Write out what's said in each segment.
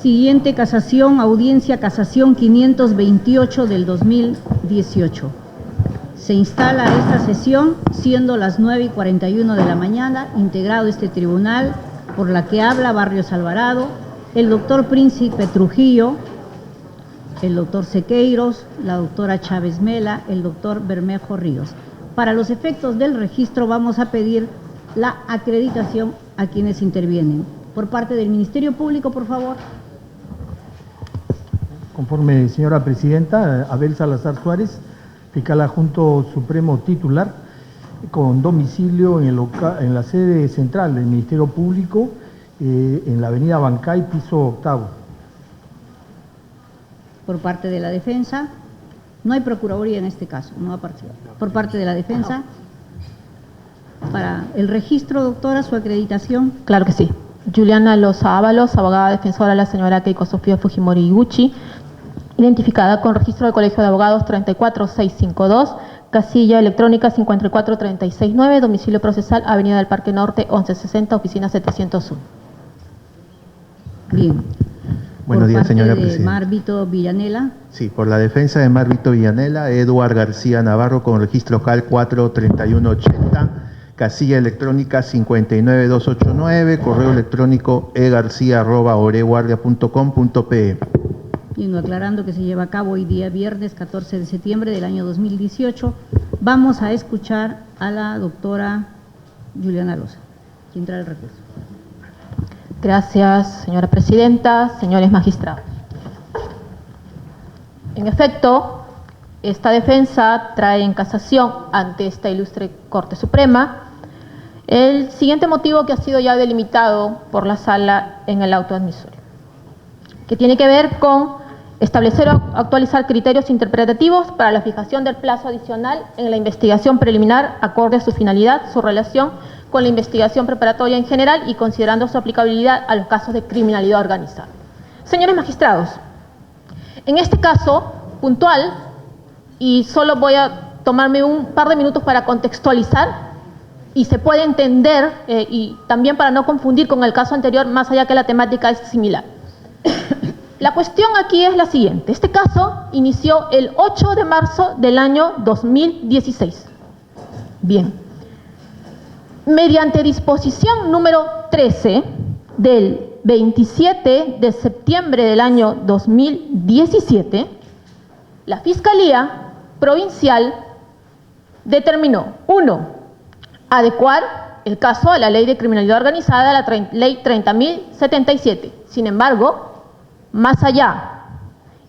Siguiente casación, audiencia casación 528 del 2018. Se instala esta sesión, siendo las 9:41 de la mañana, integrado este tribunal por la que habla Barrios Alvarado, el doctor Príncipe Trujillo, el doctor Sequeiros, la doctora Chávez Mela, el doctor Bermejo Ríos. Para los efectos del registro vamos a pedir la acreditación a quienes intervienen. Por parte del Ministerio Público, por favor. Conforme, señora presidenta, Abel Salazar Suárez, fiscal adjunto supremo titular, con domicilio en la sede central del Ministerio Público, en la avenida Bancay, piso octavo. Por parte de la defensa, no hay procuraduría en este caso, no va a participar. Por parte de la defensa, para el registro, doctora, su acreditación. Claro que sí. Juliana Loza Ábalos, abogada defensora de la señora Keiko Sofía Fujimori Iguchi, identificada con registro del Colegio de Abogados 34652, casilla electrónica 54369, domicilio procesal, Avenida del Parque Norte 1160, oficina 701. Bien. Buenos días, señora presidenta. Mar Vito Villanela. Sí, por la defensa de Mar Vito Villanela, Eduard García Navarro con registro local 43180, casilla electrónica 59289, correo electrónico egarcia@oreguardia.com.pe. Bien, aclarando que se lleva a cabo hoy día viernes 14 de septiembre del año 2018. Vamos a escuchar a la doctora Juliana Loza, quien trae el recurso. Gracias, señora presidenta, señores magistrados. En efecto, esta defensa trae en casación ante esta ilustre Corte Suprema el siguiente motivo que ha sido ya delimitado por la Sala en el auto admisorio, que tiene que ver con establecer o actualizar criterios interpretativos para la fijación del plazo adicional en la investigación preliminar acorde a su finalidad, su relación con la investigación preparatoria en general y considerando su aplicabilidad a los casos de criminalidad organizada. Señores magistrados, en este caso puntual, y solo voy a tomarme un par de minutos para contextualizar y se puede entender, y también para no confundir con el caso anterior, más allá que la temática es similar. La cuestión aquí es la siguiente. Este caso inició el 8 de marzo del año 2016. Bien. Mediante disposición número 13 del 27 de septiembre del año 2017, la Fiscalía Provincial determinó, 1, adecuar el caso a la Ley de Criminalidad Organizada, a la Ley 30.077. Sin embargo, más allá,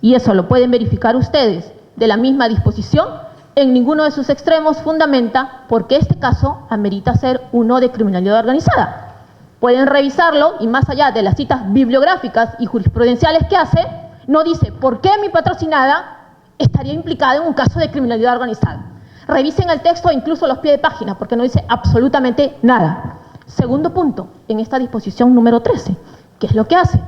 y eso lo pueden verificar ustedes, de la misma disposición, en ninguno de sus extremos fundamenta por qué este caso amerita ser uno de criminalidad organizada. Pueden revisarlo y más allá de las citas bibliográficas y jurisprudenciales que hace, no dice por qué mi patrocinada estaría implicada en un caso de criminalidad organizada. Revisen el texto e incluso los pies de página porque no dice absolutamente nada. Segundo punto, en esta disposición número 13, ¿qué es lo que hace?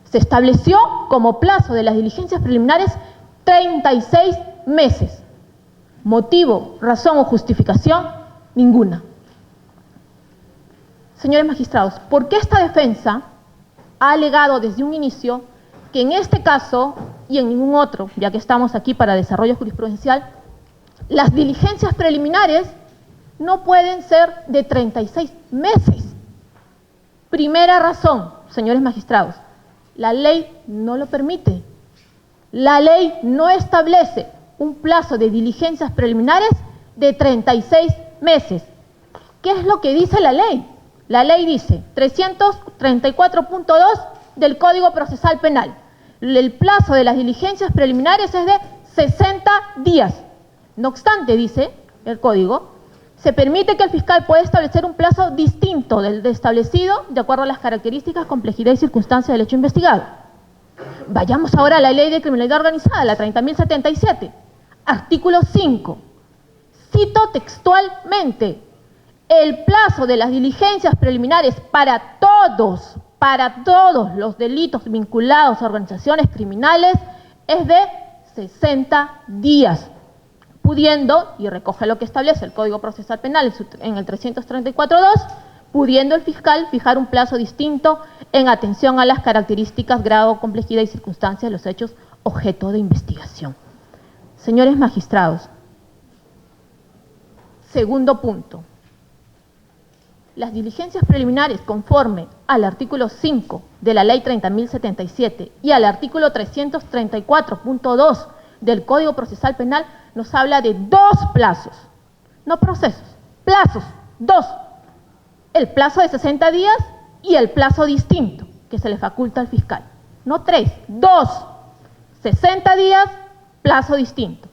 Se estableció como plazo de las diligencias preliminares 36 meses. Motivo, razón o justificación, ninguna. Señores magistrados, ¿por qué esta defensa ha alegado desde un inicio que en este caso y en ningún otro, ya que estamos aquí para desarrollo jurisprudencial, las diligencias preliminares no pueden ser de 36 meses? Primera razón, señores magistrados, la ley no lo permite. La ley no establece un plazo de diligencias preliminares de 36 meses. ¿Qué es lo que dice la ley? La ley dice 334.2 del Código Procesal Penal. El plazo de las diligencias preliminares es de 60 días. No obstante, dice el Código, se permite que el fiscal pueda establecer un plazo distinto del establecido de acuerdo a las características, complejidad y circunstancias del hecho investigado. Vayamos ahora a la Ley de Criminalidad Organizada, la 30.077. Artículo 5. Cito textualmente: el plazo de las diligencias preliminares para todos los delitos vinculados a organizaciones criminales es de 60 días, pudiendo, y recoge lo que establece el Código Procesal Penal en el 334.2, pudiendo el fiscal fijar un plazo distinto en atención a las características, grado, complejidad y circunstancias de los hechos objeto de investigación. Señores magistrados, segundo punto. Las diligencias preliminares conforme al artículo 5 de la Ley 30.077 y al artículo 334.2 del Código Procesal Penal nos habla de dos plazos, no procesos, plazos, dos. El plazo de 60 días y el plazo distinto que se le faculta al fiscal. No tres, dos. 60 días, plazo distinto.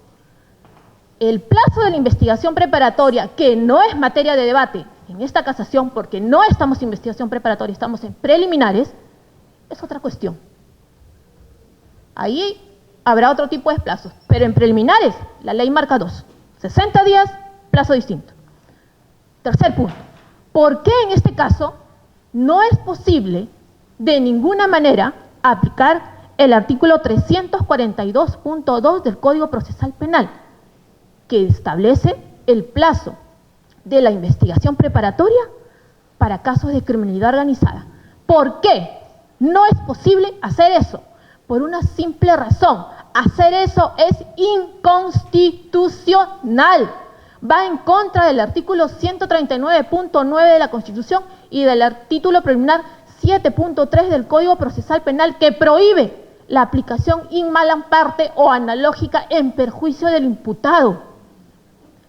El plazo de la investigación preparatoria, que no es materia de debate en esta casación, porque no estamos en investigación preparatoria, estamos en preliminares, es otra cuestión. Ahí habrá otro tipo de plazos, pero en preliminares la ley marca dos. 60 días, plazo distinto. Tercer punto. ¿Por qué en este caso no es posible de ninguna manera aplicar el artículo 342.2 del Código Procesal Penal, que establece el plazo de la investigación preparatoria para casos de criminalidad organizada? ¿Por qué no es posible hacer eso? Por una simple razón: hacer eso es inconstitucional. Va en contra del artículo 139.9 de la Constitución y del título preliminar 7.3 del Código Procesal Penal, que prohíbe la aplicación in malam parte o analógica en perjuicio del imputado.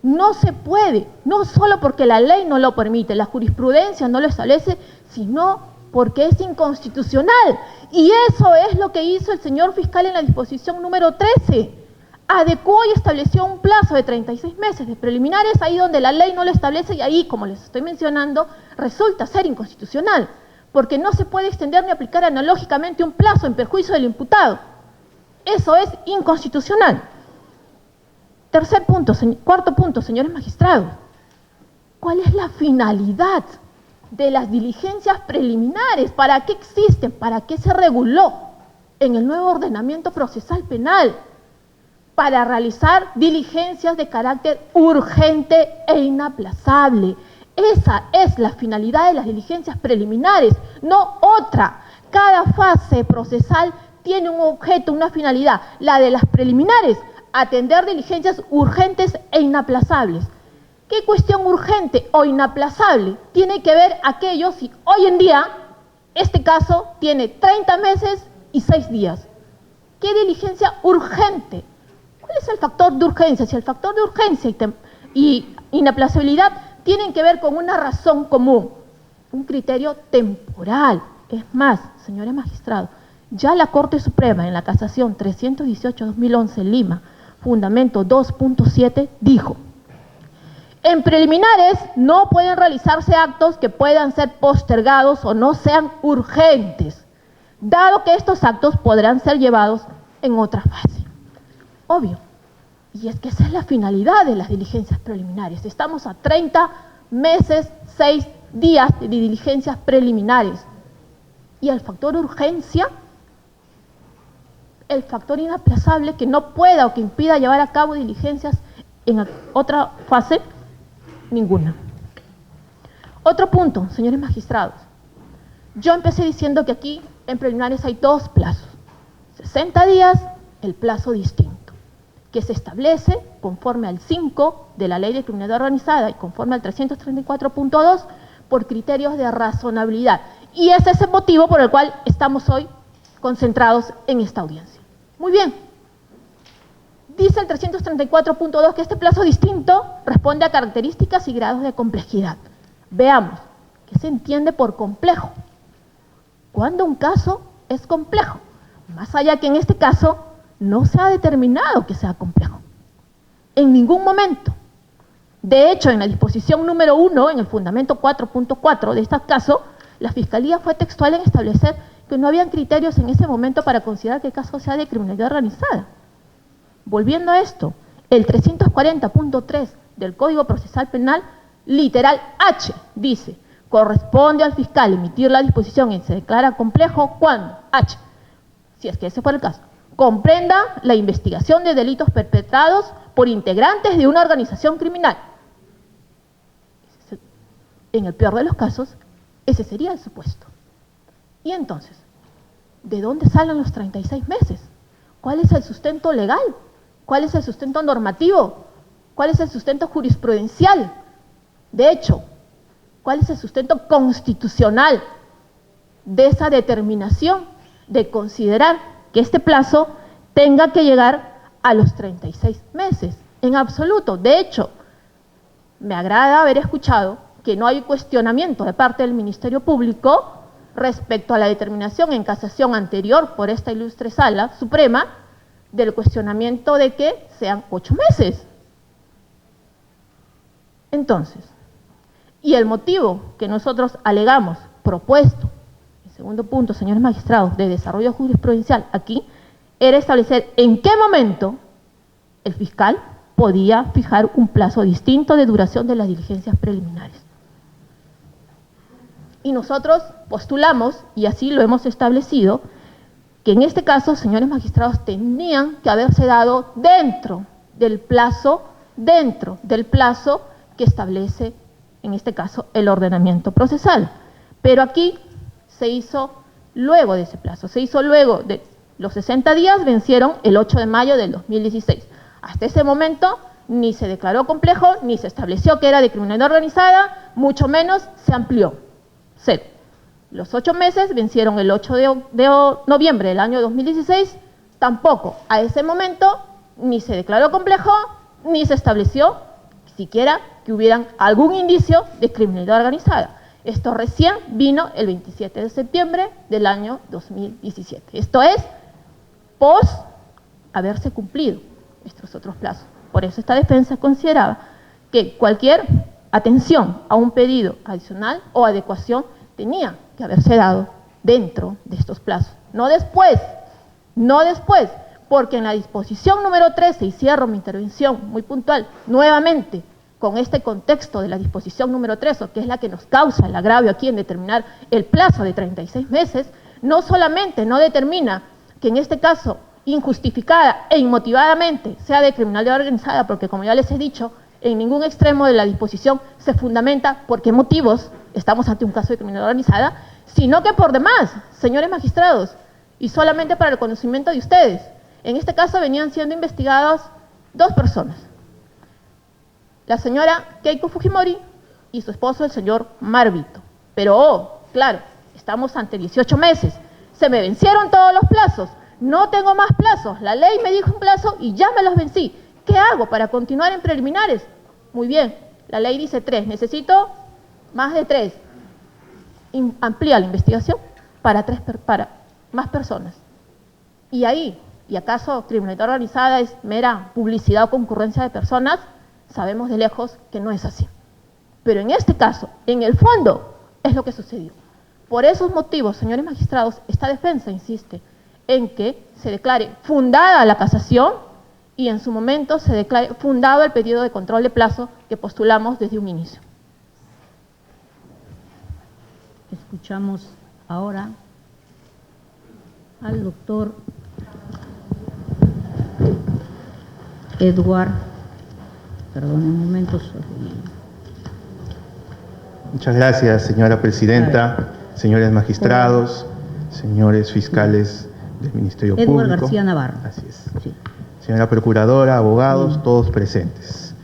No se puede, no solo porque la ley no lo permite, la jurisprudencia no lo establece, sino porque es inconstitucional. Y eso es lo que hizo el señor fiscal en la disposición número 13. Adecuó y estableció un plazo de 36 meses de preliminares ahí donde la ley no lo establece, y ahí, como les estoy mencionando, resulta ser inconstitucional, porque no se puede extender ni aplicar analógicamente un plazo en perjuicio del imputado. Eso es inconstitucional. Cuarto punto, señores magistrados. ¿Cuál es la finalidad de las diligencias preliminares? ¿Para qué existen? ¿Para qué se reguló en el nuevo ordenamiento procesal penal? Para realizar diligencias de carácter urgente e inaplazable. Esa es la finalidad de las diligencias preliminares, no otra. Cada fase procesal tiene un objeto, una finalidad. La de las preliminares, atender diligencias urgentes e inaplazables. ¿Qué cuestión urgente o inaplazable tiene que ver aquello si hoy en día este caso tiene 30 meses y 6 días? ¿Qué diligencia urgente? ¿Cuál es el factor de urgencia? Si el factor de urgencia y inaplazabilidad tienen que ver con una razón común, un criterio temporal. Es más, señores magistrados, ya la Corte Suprema en la casación 318-2011 Lima, fundamento 2.7, dijo: en preliminares no pueden realizarse actos que puedan ser postergados o no sean urgentes, dado que estos actos podrán ser llevados en otra fase. Obvio. Y es que esa es la finalidad de las diligencias preliminares. Estamos a 30 meses, 6 días de diligencias preliminares. Y el factor urgencia, el factor inaplazable que no pueda o que impida llevar a cabo diligencias en otra fase, ninguna. Otro punto, señores magistrados. Yo empecé diciendo que aquí en preliminares hay dos plazos. 60 días, el plazo distinto, que se establece conforme al 5 de la Ley de Criminalidad Organizada y conforme al 334.2 por criterios de razonabilidad. Y ese es el motivo por el cual estamos hoy concentrados en esta audiencia. Muy bien. Dice el 334.2 que este plazo distinto responde a características y grados de complejidad. Veamos, ¿qué se entiende por complejo? ¿Cuándo un caso es complejo? Más allá que en este caso no se ha determinado que sea complejo. En ningún momento. De hecho, en la disposición número 1, en el fundamento 4.4 de este caso, la Fiscalía fue textual en establecer que no habían criterios en ese momento para considerar que el caso sea de criminalidad organizada. Volviendo a esto, el 340.3 del Código Procesal Penal, literal H, dice: corresponde al fiscal emitir la disposición y se declara complejo cuando H, si es que ese fuera el caso, comprenda la investigación de delitos perpetrados por integrantes de una organización criminal. En el peor de los casos, ese sería el supuesto. Y entonces, ¿de dónde salen los 36 meses? ¿Cuál es el sustento legal? ¿Cuál es el sustento normativo? ¿Cuál es el sustento jurisprudencial? De hecho, ¿cuál es el sustento constitucional de esa determinación de considerar que este plazo tenga que llegar a los 36 meses? En absoluto. De hecho, me agrada haber escuchado que no hay cuestionamiento de parte del Ministerio Público respecto a la determinación en casación anterior por esta ilustre Sala Suprema del cuestionamiento de que sean 8 meses. Entonces, y el motivo que nosotros alegamos, propuesto, en segundo punto, señores magistrados, de desarrollo jurisprudencial aquí, era establecer en qué momento el fiscal podía fijar un plazo distinto de duración de las diligencias preliminares. Y nosotros postulamos, y así lo hemos establecido, que en este caso, señores magistrados, tenían que haberse dado dentro del plazo que establece, en este caso, el ordenamiento procesal. Pero aquí se hizo luego de ese plazo, se hizo luego de los 60 días, vencieron el 8 de mayo del 2016. Hasta ese momento ni se declaró complejo, ni se estableció que era de criminalidad organizada, mucho menos se amplió. Cero. Los 8 meses vencieron el 8 de noviembre del año 2016, tampoco a ese momento ni se declaró complejo, ni se estableció siquiera que hubieran algún indicio de criminalidad organizada. Esto recién vino el 27 de septiembre del año 2017. Esto es pos haberse cumplido estos otros plazos. Por eso esta defensa consideraba que cualquier atención a un pedido adicional o adecuación tenía que haberse dado dentro de estos plazos, no después, porque en la disposición número 13, y cierro mi intervención muy puntual, nuevamente, con este contexto de la disposición número 13, que es la que nos causa el agravio aquí en determinar el plazo de 36 meses, no solamente no determina que en este caso injustificada e inmotivadamente sea de criminalidad organizada, porque como ya les he dicho, en ningún extremo de la disposición se fundamenta por qué motivos estamos ante un caso de criminalidad organizada, sino que por demás, señores magistrados, y solamente para el conocimiento de ustedes, en este caso venían siendo investigadas 2 personas, la señora Keiko Fujimori y su esposo, el señor Marvito. Pero, claro, estamos ante 18 meses, se me vencieron todos los plazos, no tengo más plazos, la ley me dijo un plazo y ya me los vencí. ¿Qué hago para continuar en preliminares? Muy bien, la ley dice 3, necesito más de 3. Amplía la investigación para más personas. Y ahí, ¿y acaso criminalidad organizada es mera publicidad o concurrencia de personas? Sabemos de lejos que no es así. Pero en este caso, en el fondo, es lo que sucedió. Por esos motivos, señores magistrados, esta defensa insiste en que se declare fundada la casación y en su momento se declare fundado el pedido de control de plazo que postulamos desde un inicio. Escuchamos ahora al doctor Edward, perdón, un momento. Muchas gracias, señora presidenta, señores magistrados, señores fiscales del Ministerio Público. Edward García Navarro. Así es. Sí. Señora procuradora, abogados, todos presentes.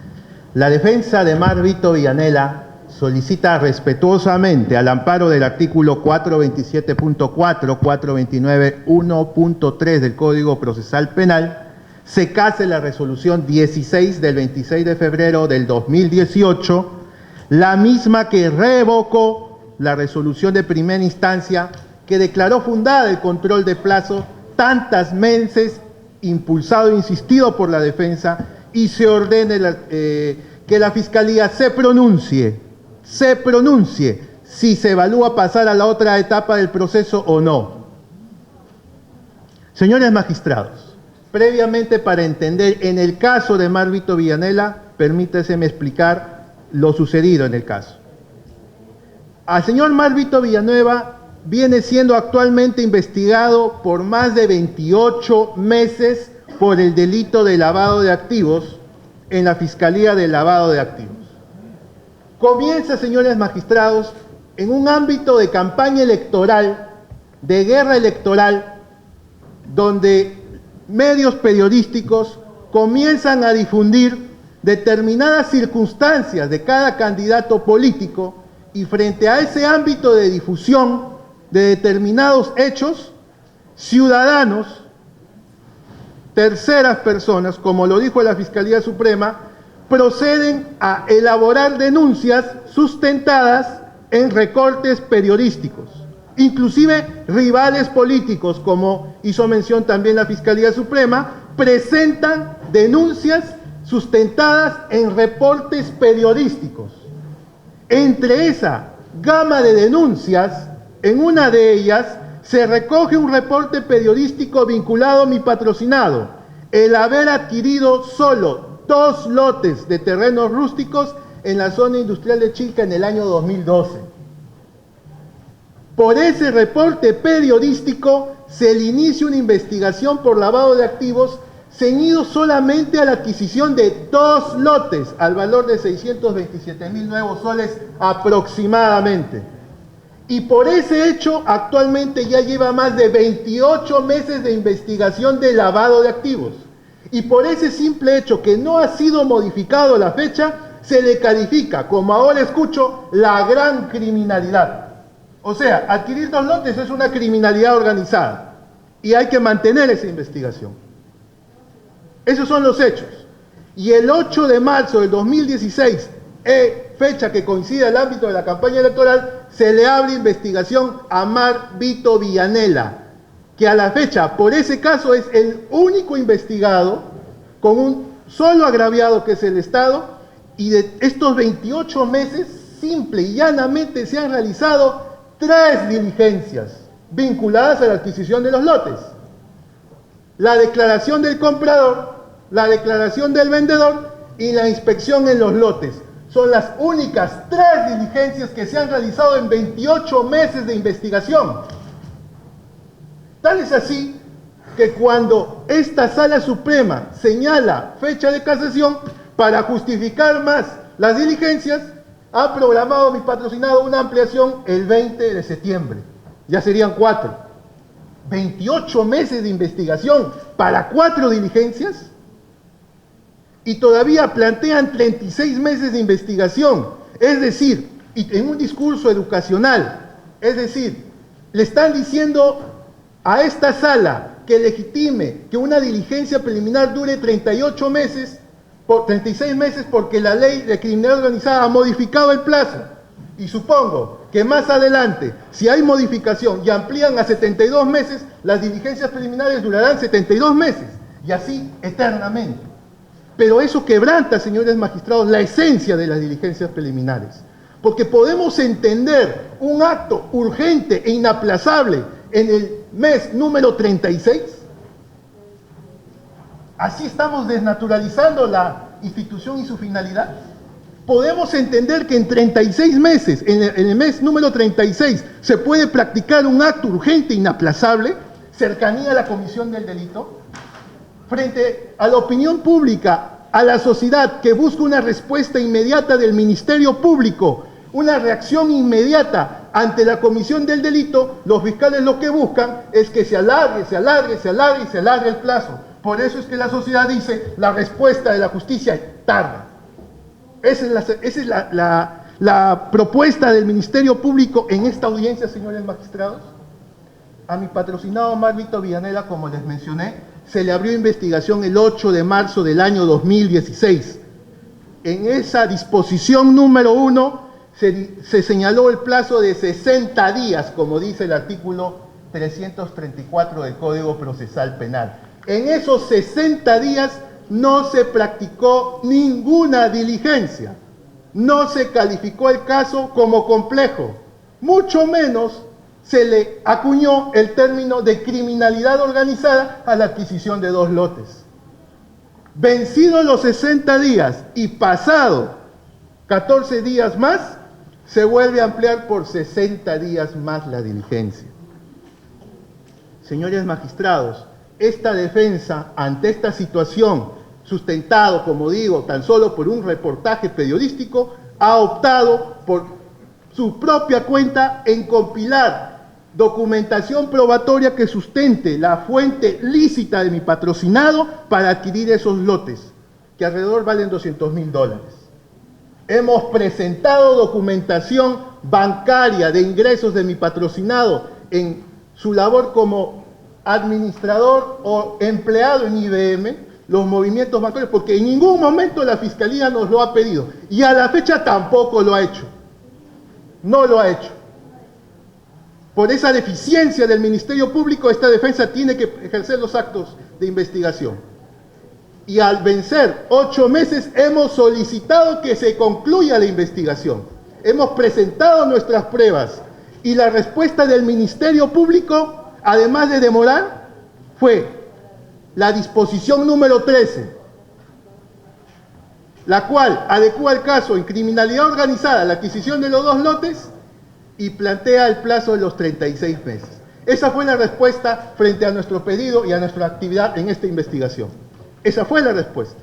La defensa de Marvito Villanela solicita respetuosamente, al amparo del artículo 427.4, 429.1.3 del Código Procesal Penal, se case la resolución 16 del 26 de febrero del 2018, la misma que revocó la resolución de primera instancia que declaró fundada el control de plazo tantas meses, impulsado e insistido por la defensa, y se ordene que la Fiscalía se pronuncie si se evalúa pasar a la otra etapa del proceso o no. Señores magistrados, previamente, para entender en el caso de Marvito Villanela, permítaseme explicar lo sucedido en el caso. Al señor Marvito Villanueva viene siendo actualmente investigado por más de 28 meses por el delito de lavado de activos en la Fiscalía de Lavado de Activos. comienza, señores magistrados, en un ámbito de campaña electoral, de guerra electoral, donde medios periodísticos comienzan a difundir determinadas circunstancias de cada candidato político, y frente a ese ámbito de difusión de determinados hechos, ciudadanos, terceras personas, como lo dijo la Fiscalía Suprema, proceden a elaborar denuncias sustentadas en recortes periodísticos. Inclusive rivales políticos, como hizo mención también la Fiscalía Suprema, presentan denuncias sustentadas en reportes periodísticos. Entre esa gama de denuncias, en una de ellas se recoge un reporte periodístico vinculado a mi patrocinado, el haber adquirido solo 2 lotes de terrenos rústicos en la zona industrial de Chilca en el año 2012. Por ese reporte periodístico se le inicia una investigación por lavado de activos ceñido solamente a la adquisición de 2 lotes al valor de 627.000 nuevos soles aproximadamente. Y por ese hecho actualmente ya lleva más de 28 meses de investigación de lavado de activos. Y por ese simple hecho que no ha sido modificado la fecha, se le califica, como ahora escucho, la gran criminalidad. O sea, adquirir 2 lotes es una criminalidad organizada y hay que mantener esa investigación. Esos son los hechos. Y el 8 de marzo del 2016, fecha que coincide al ámbito de la campaña electoral, se le abre investigación a Mar Vito Villanela, que a la fecha, por ese caso, es el único investigado con un solo agraviado, que es el Estado, y de estos 28 meses, simple y llanamente, se han realizado 3 diligencias vinculadas a la adquisición de los lotes. La declaración del comprador, la declaración del vendedor y la inspección en los lotes. Son las únicas 3 diligencias que se han realizado en 28 meses de investigación. Tal es así que cuando esta Sala Suprema señala fecha de casación, para justificar más las diligencias, ha programado mi patrocinado una ampliación el 20 de septiembre. Ya serían 4. 28 meses de investigación para 4 diligencias. Y todavía plantean 36 meses de investigación, es decir, y en un discurso educacional, es decir, le están diciendo a esta sala que legitime que una diligencia preliminar dure 38 meses, por 36 meses, porque la ley de criminalidad organizada ha modificado el plazo. Y supongo que más adelante, si hay modificación y amplían a 72 meses, las diligencias preliminares durarán 72 meses, y así eternamente. Pero eso quebranta, señores magistrados, la esencia de las diligencias preliminares. Porque podemos entender un acto urgente e inaplazable en el mes número 36. Así estamos desnaturalizando la institución y su finalidad. Podemos entender que en 36 meses, en el mes número 36, se puede practicar un acto urgente e inaplazable, cercanía a la comisión del delito. Frente a la opinión pública, a la sociedad que busca una respuesta inmediata del Ministerio Público, una reacción inmediata ante la comisión del delito, los fiscales lo que buscan es que se alargue el plazo. Por eso es que la sociedad dice, la respuesta de la justicia tarda. Esa es la propuesta del Ministerio Público en esta audiencia, señores magistrados. A mi patrocinado Mar Vito Villanela, como les mencioné, se le abrió investigación el 8 de marzo del año 2016. En esa disposición número 1 se señaló el plazo de 60 días, como dice el artículo 334 del Código Procesal Penal. En esos 60 días no se practicó ninguna diligencia, no se calificó el caso como complejo, mucho menos se le acuñó el término de criminalidad organizada a la adquisición de 2 lotes. Vencidos los 60 días y pasado 14 días más, se vuelve a ampliar por 60 días más la diligencia. Señores magistrados, esta defensa ante esta situación, sustentado, como digo, tan solo por un reportaje periodístico, ha optado por su propia cuenta en compilar documentación probatoria que sustente la fuente lícita de mi patrocinado para adquirir esos lotes, que alrededor valen $200.000. Hemos presentado documentación bancaria de ingresos de mi patrocinado en su labor como administrador o empleado en IBM, los movimientos bancarios, porque en ningún momento la Fiscalía nos lo ha pedido y a la fecha tampoco lo ha hecho. No lo ha hecho. Por esa deficiencia del Ministerio Público, esta defensa tiene que ejercer los actos de investigación. Y al vencer 8 meses hemos solicitado que se concluya la investigación. Hemos presentado nuestras pruebas y la respuesta del Ministerio Público, además de demorar, fue la disposición número 13, la cual adecua el caso en criminalidad organizada, la adquisición de los 2 lotes, y plantea el plazo de los 36 meses. Esa fue la respuesta frente a nuestro pedido y a nuestra actividad en esta investigación. Esa fue la respuesta.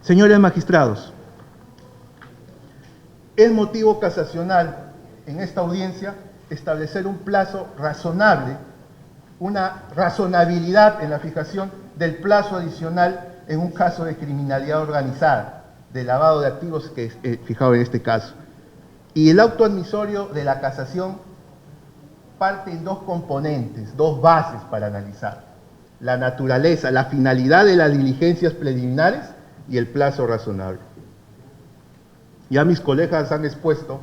Señores magistrados, es motivo casacional en esta audiencia establecer un plazo razonable, una razonabilidad en la fijación del plazo adicional en un caso de criminalidad organizada, de lavado de activos que es fijado en este caso. Y el auto admisorio de la casación parte en 2 componentes, 2 bases para analizar: la naturaleza, la finalidad de las diligencias preliminares y el plazo razonable. Ya mis colegas han expuesto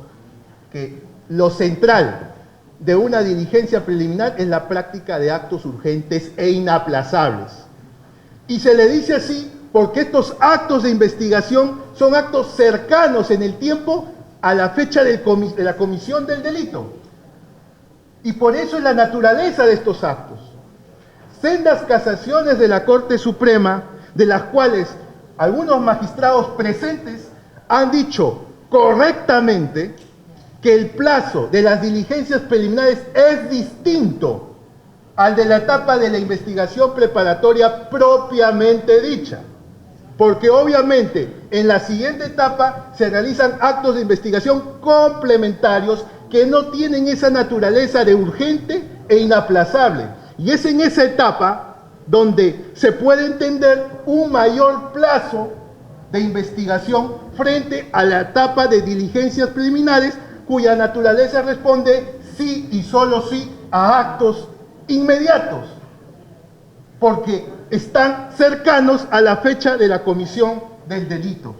que lo central de una diligencia preliminar es la práctica de actos urgentes e inaplazables. Y se le dice así porque estos actos de investigación son actos cercanos en el tiempo a la fecha de la comisión del delito. Y por eso es la naturaleza de estos actos. Sendas casaciones de la Corte Suprema, de las cuales algunos magistrados presentes han dicho correctamente que el plazo de las diligencias preliminares es distinto al de la etapa de la investigación preparatoria propiamente dicha, porque obviamente en la siguiente etapa se realizan actos de investigación complementarios que no tienen esa naturaleza de urgente e inaplazable, y es en esa etapa donde se puede entender un mayor plazo de investigación frente a la etapa de diligencias preliminares, cuya naturaleza responde sí y solo sí a actos inmediatos, porque están cercanos a la fecha de la comisión del delito.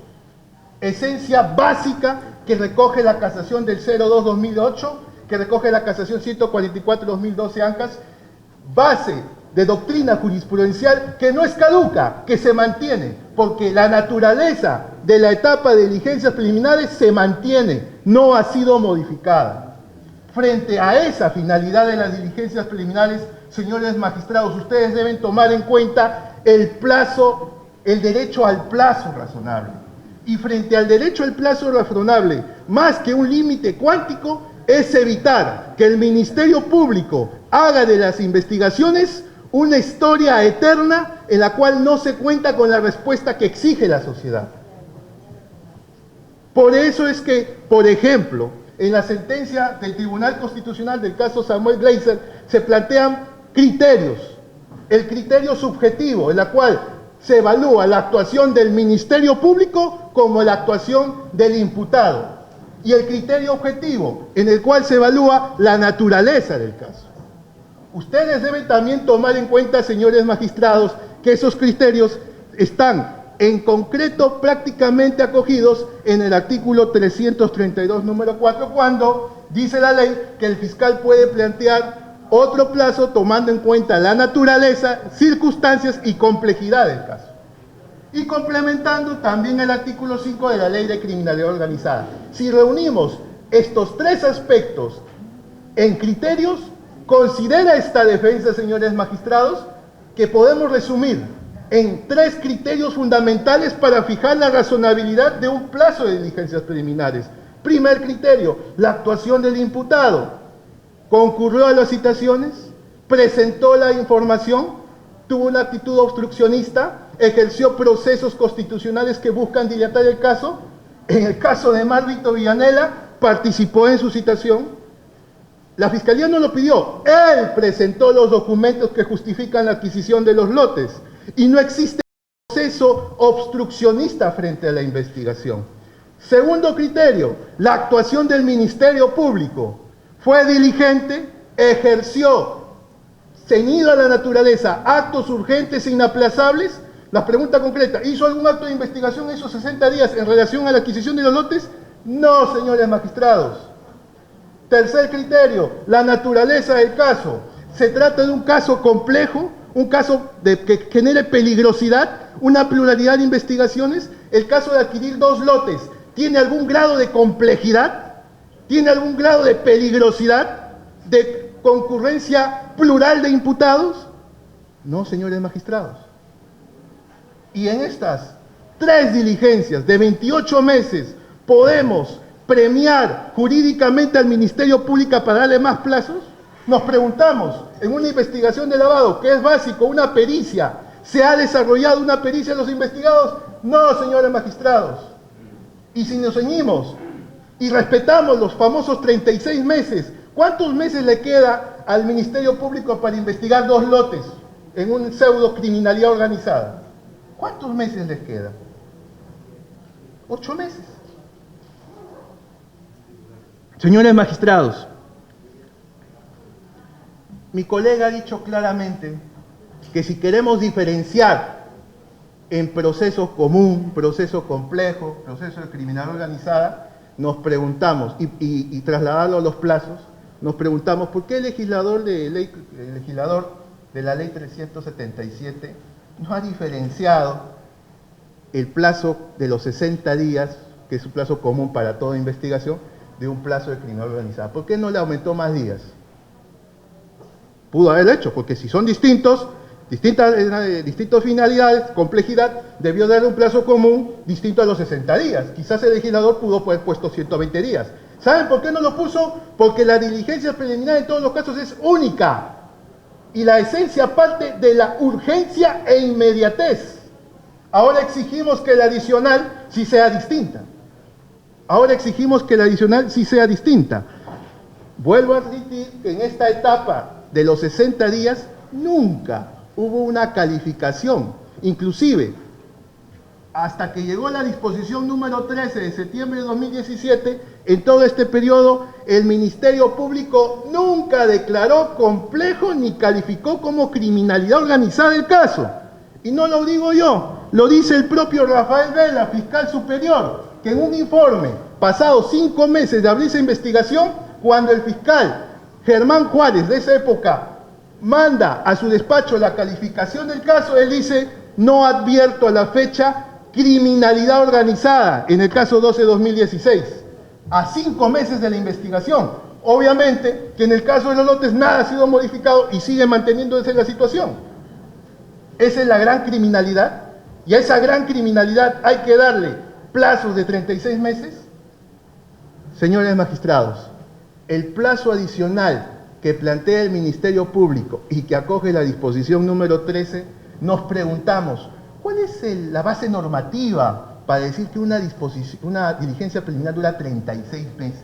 Esencia básica que recoge la casación del 02-2008, que recoge la casación 144-2012 ANCAS, base de doctrina jurisprudencial que no es caduca, que se mantiene, porque la naturaleza de la etapa de diligencias preliminares se mantiene, no ha sido modificada. Frente a esa finalidad de las diligencias preliminares, señores magistrados, ustedes deben tomar en cuenta el plazo, el derecho al plazo razonable. Y frente al derecho al plazo razonable, más que un límite cuántico, es evitar que el Ministerio Público haga de las investigaciones una historia eterna en la cual no se cuenta con la respuesta que exige la sociedad. Por eso es que, por ejemplo, en la sentencia del Tribunal Constitucional del caso Samuel Gleiser se plantean criterios. El criterio subjetivo, en la cual se evalúa la actuación del Ministerio Público como la actuación del imputado. Y el criterio objetivo, en el cual se evalúa la naturaleza del caso. Ustedes deben también tomar en cuenta, señores magistrados, que esos criterios están en concreto prácticamente acogidos en el artículo 332, número 4, cuando dice la ley que el fiscal puede plantear otro plazo tomando en cuenta la naturaleza, circunstancias y complejidad del caso. Y complementando también el artículo 5 de la Ley de Criminalidad Organizada. Si reunimos estos 3 aspectos en criterios, considera esta defensa, señores magistrados, que podemos resumir en 3 criterios fundamentales para fijar la razonabilidad de un plazo de diligencias preliminares. Primer criterio, la actuación del imputado. Concurrió a las citaciones, presentó la información, tuvo una actitud obstruccionista, ejerció procesos constitucionales que buscan dilatar el caso En el caso de Marvito Villanela, participó en su citación. La Fiscalía no lo pidió. Él presentó los documentos que justifican la adquisición de los lotes. Y no existe proceso obstruccionista frente a la investigación. Segundo criterio, la actuación del Ministerio Público. Fue diligente, ejerció, ceñido a la naturaleza, actos urgentes e inaplazables. La pregunta concreta, ¿hizo algún acto de investigación en esos 60 días en relación a la adquisición de los lotes? No, señores magistrados. Tercer criterio, la naturaleza del caso. Se trata de un caso complejo, un caso que genere peligrosidad, una pluralidad de investigaciones. El caso de adquirir 2 lotes, ¿tiene algún grado de complejidad? ¿Tiene algún grado de peligrosidad? ¿De concurrencia plural de imputados? No, señores magistrados. Y en estas 3 diligencias de 28 meses podemos premiar jurídicamente al Ministerio Público para darle más plazos. Nos preguntamos, en una investigación de lavado, que es básico, una pericia, ¿se ha desarrollado una pericia de los investigados? No, señores magistrados. Y si nos ceñimos y respetamos los famosos 36 meses, ¿cuántos meses le queda al Ministerio Público para investigar 2 lotes en un pseudo criminalidad organizada? ¿Cuántos meses les queda? 8 meses. Señores magistrados, mi colega ha dicho claramente que si queremos diferenciar en proceso común, proceso complejo, proceso de criminalidad organizada, nos preguntamos, y trasladarlo a los plazos, nos preguntamos por qué el legislador de la ley 377 no ha diferenciado el plazo de los 60 días, que es un plazo común para toda investigación, de un plazo de criminalidad organizada. ¿Por qué no le aumentó más días? Pudo haberlo hecho, porque si son distintas finalidades, complejidad, debió darle un plazo común distinto a los 60 días. Quizás el legislador pudo haber puesto 120 días. ¿Saben por qué no lo puso? Porque la diligencia preliminar en todos los casos es única. Y la esencia parte de la urgencia e inmediatez. Ahora exigimos que la adicional sí sea distinta. Vuelvo a repetir que en esta etapa de los 60 días nunca hubo una calificación. Inclusive, hasta que llegó la disposición número 13 de septiembre de 2017, en todo este periodo, el Ministerio Público nunca declaró complejo ni calificó como criminalidad organizada el caso. Y no lo digo yo, lo dice el propio Rafael Vela, fiscal superior, que en un informe, pasados 5 meses de abrirse investigación, cuando el fiscal Germán Juárez de esa época manda a su despacho la calificación del caso, él dice, no advierto a la fecha criminalidad organizada, en el caso 12-2016, a 5 meses de la investigación. Obviamente que en el caso de los lotes nada ha sido modificado y sigue manteniéndose la situación. Esa es la gran criminalidad, y a esa gran criminalidad hay que darle plazos de 36 meses. Señores magistrados, el plazo adicional que plantea el Ministerio Público y que acoge la disposición número 13, nos preguntamos, ¿cuál es la base normativa para decir que una diligencia preliminar dura 36 meses?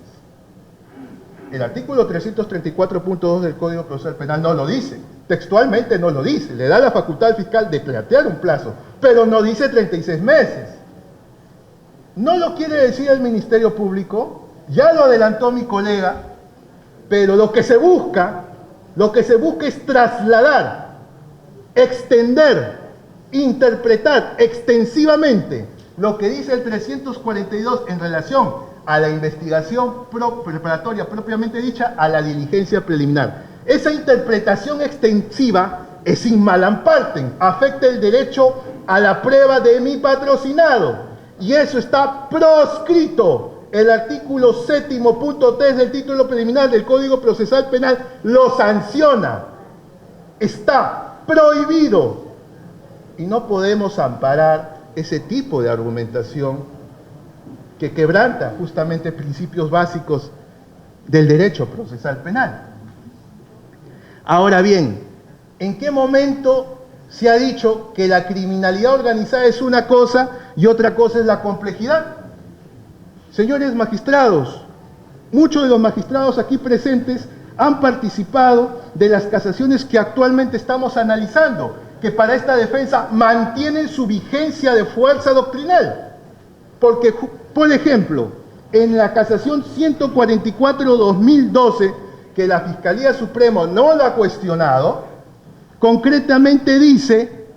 El artículo 334.2 del Código Procesal Penal no lo dice, textualmente no lo dice, le da la facultad al fiscal de plantear un plazo, pero no dice 36 meses. No lo quiere decir el Ministerio Público, ya lo adelantó mi colega, pero lo que se busca es trasladar, extender, interpretar extensivamente lo que dice el 342 en relación a la investigación preparatoria propiamente dicha, a la diligencia preliminar. Esa interpretación extensiva es sin malamparten, afecta el derecho a la prueba de mi patrocinado, y eso está proscrito. El artículo 7.3 del título preliminar del Código Procesal Penal lo sanciona. Está prohibido. Y no podemos amparar ese tipo de argumentación que quebranta justamente principios básicos del derecho procesal penal. Ahora bien, ¿en qué momento se ha dicho que la criminalidad organizada es una cosa y otra cosa es la complejidad? Señores magistrados, muchos de los magistrados aquí presentes han participado de las casaciones que actualmente estamos analizando, que para esta defensa mantienen su vigencia de fuerza doctrinal. Porque, por ejemplo, en la casación 144-2012, que la Fiscalía Suprema no lo ha cuestionado, concretamente dice,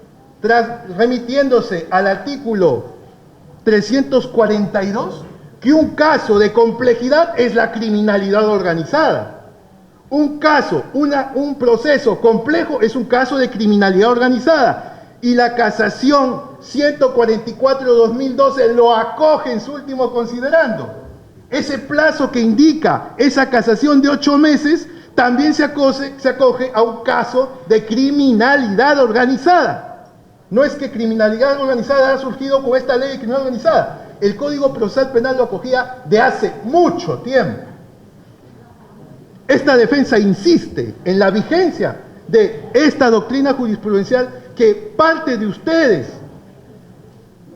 remitiéndose al artículo 342, que un caso de complejidad es la criminalidad organizada. Un proceso complejo es un caso de criminalidad organizada. Y la casación 144-2012 lo acoge en su último considerando. Ese plazo que indica esa casación de 8 meses también se acoge a un caso de criminalidad organizada. No es que criminalidad organizada ha surgido con esta ley de criminalidad organizada. El Código Procesal Penal lo acogía de hace mucho tiempo. Esta defensa insiste en la vigencia de esta doctrina jurisprudencial que parte de ustedes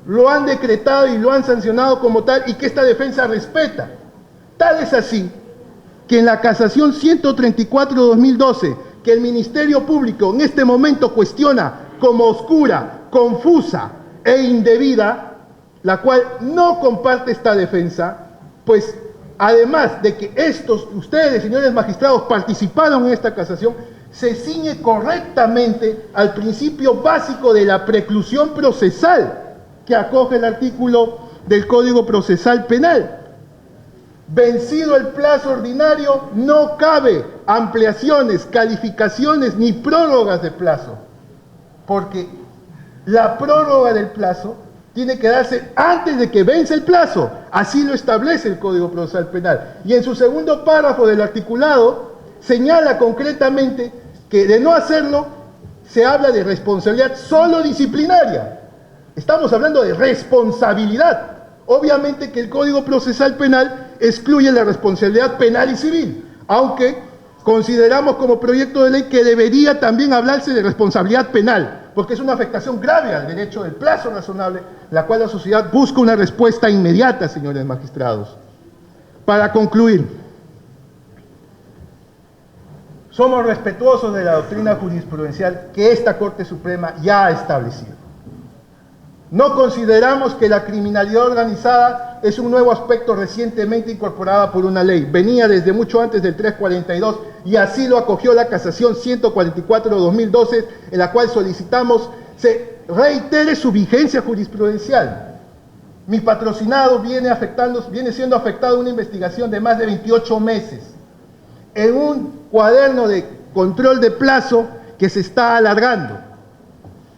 lo han decretado y lo han sancionado como tal y que esta defensa respeta. Tal es así que en la casación 134-2012, que el Ministerio Público en este momento cuestiona como oscura, confusa e indebida, la cual no comparte esta defensa, pues además de que ustedes, señores magistrados, participaron en esta casación, se ciñe correctamente al principio básico de la preclusión procesal que acoge el artículo del Código Procesal Penal. Vencido el plazo ordinario, no cabe ampliaciones, calificaciones ni prórrogas de plazo, porque la prórroga del plazo tiene que darse antes de que vence el plazo. Así lo establece el Código Procesal Penal. Y en su segundo párrafo del articulado señala concretamente que de no hacerlo se habla de responsabilidad solo disciplinaria. Estamos hablando de responsabilidad. Obviamente que el Código Procesal Penal excluye la responsabilidad penal y civil, aunque consideramos como proyecto de ley que debería también hablarse de responsabilidad penal, porque es una afectación grave al derecho del plazo razonable, la cual la sociedad busca una respuesta inmediata, señores magistrados. Para concluir, somos respetuosos de la doctrina jurisprudencial que esta Corte Suprema ya ha establecido. No consideramos que la criminalidad organizada es un nuevo aspecto recientemente incorporado por una ley. Venía desde mucho antes del 342 y así lo acogió la casación 144-2012, en la cual solicitamos se reitere su vigencia jurisprudencial. Mi patrocinado viene siendo afectado en una investigación de más de 28 meses, en un cuaderno de control de plazo que se está alargando,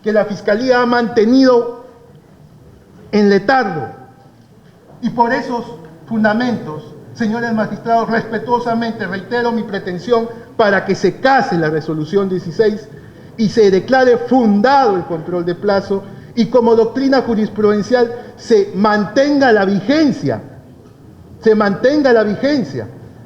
que la Fiscalía ha mantenido en letargo. Y por esos fundamentos, señores magistrados, respetuosamente reitero mi pretensión para que se case la resolución 16 y se declare fundado el control de plazo y como doctrina jurisprudencial se mantenga la vigencia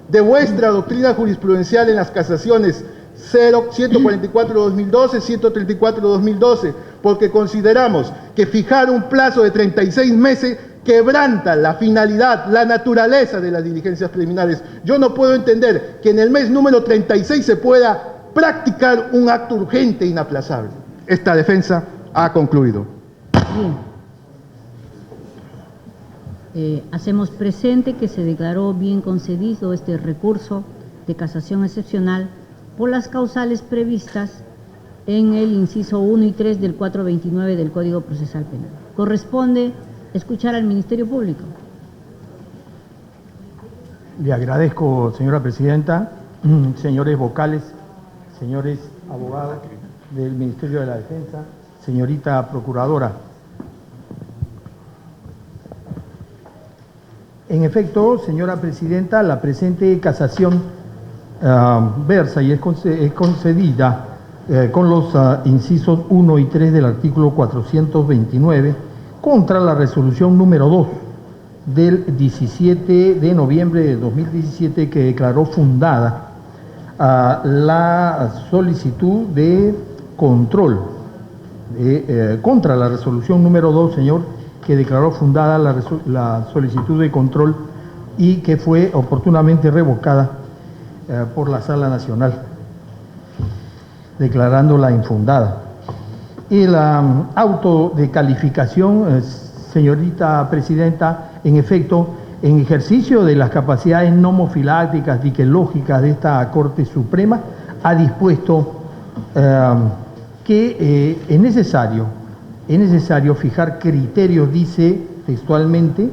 de vuestra doctrina jurisprudencial en las casaciones 144-2012, 134-2012, porque consideramos que fijar un plazo de 36 meses quebranta la finalidad, la naturaleza de las diligencias preliminares. Yo no puedo entender que en el mes número 36 se pueda practicar un acto urgente e inaplazable. Esta defensa ha concluido. Bien. Hacemos presente que se declaró bien concedido este recurso de casación excepcional por las causales previstas en el inciso 1 y 3 del 429 del Código Procesal Penal. Corresponde escuchar al Ministerio Público. Le agradezco, señora presidenta, señores vocales, señores abogados del Ministerio de la Defensa, señorita procuradora. En efecto, señora presidenta, la presente casación versa y es concedida con los incisos 1 y 3 del artículo 429 contra la resolución número 2 del 17 de noviembre de 2017 que declaró fundada la solicitud de control contra la resolución número 2, señor, que declaró fundada la solicitud de control y que fue oportunamente revocada por la Sala Nacional, declarándola infundada. El auto de calificación, señorita Presidenta, en efecto, en ejercicio de las capacidades nomofilácticas, diquelógicas de esta Corte Suprema, ha dispuesto que es necesario fijar criterios, dice textualmente,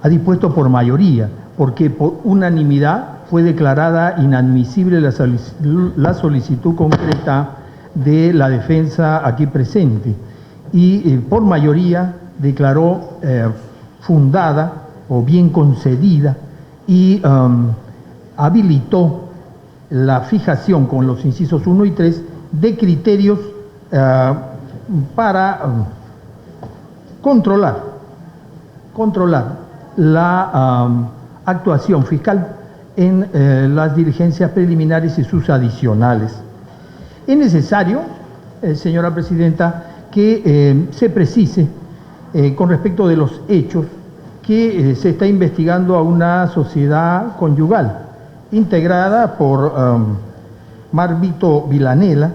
ha dispuesto por mayoría, porque por unanimidad fue declarada inadmisible la solicitud concreta de la defensa aquí presente y por mayoría declaró fundada o bien concedida y habilitó la fijación con los incisos 1 y 3 de criterios para controlar la actuación fiscal en las diligencias preliminares y sus adicionales. Es necesario, señora Presidenta, que se precise con respecto de los hechos que se está investigando a una sociedad conyugal integrada por Marvito Villanela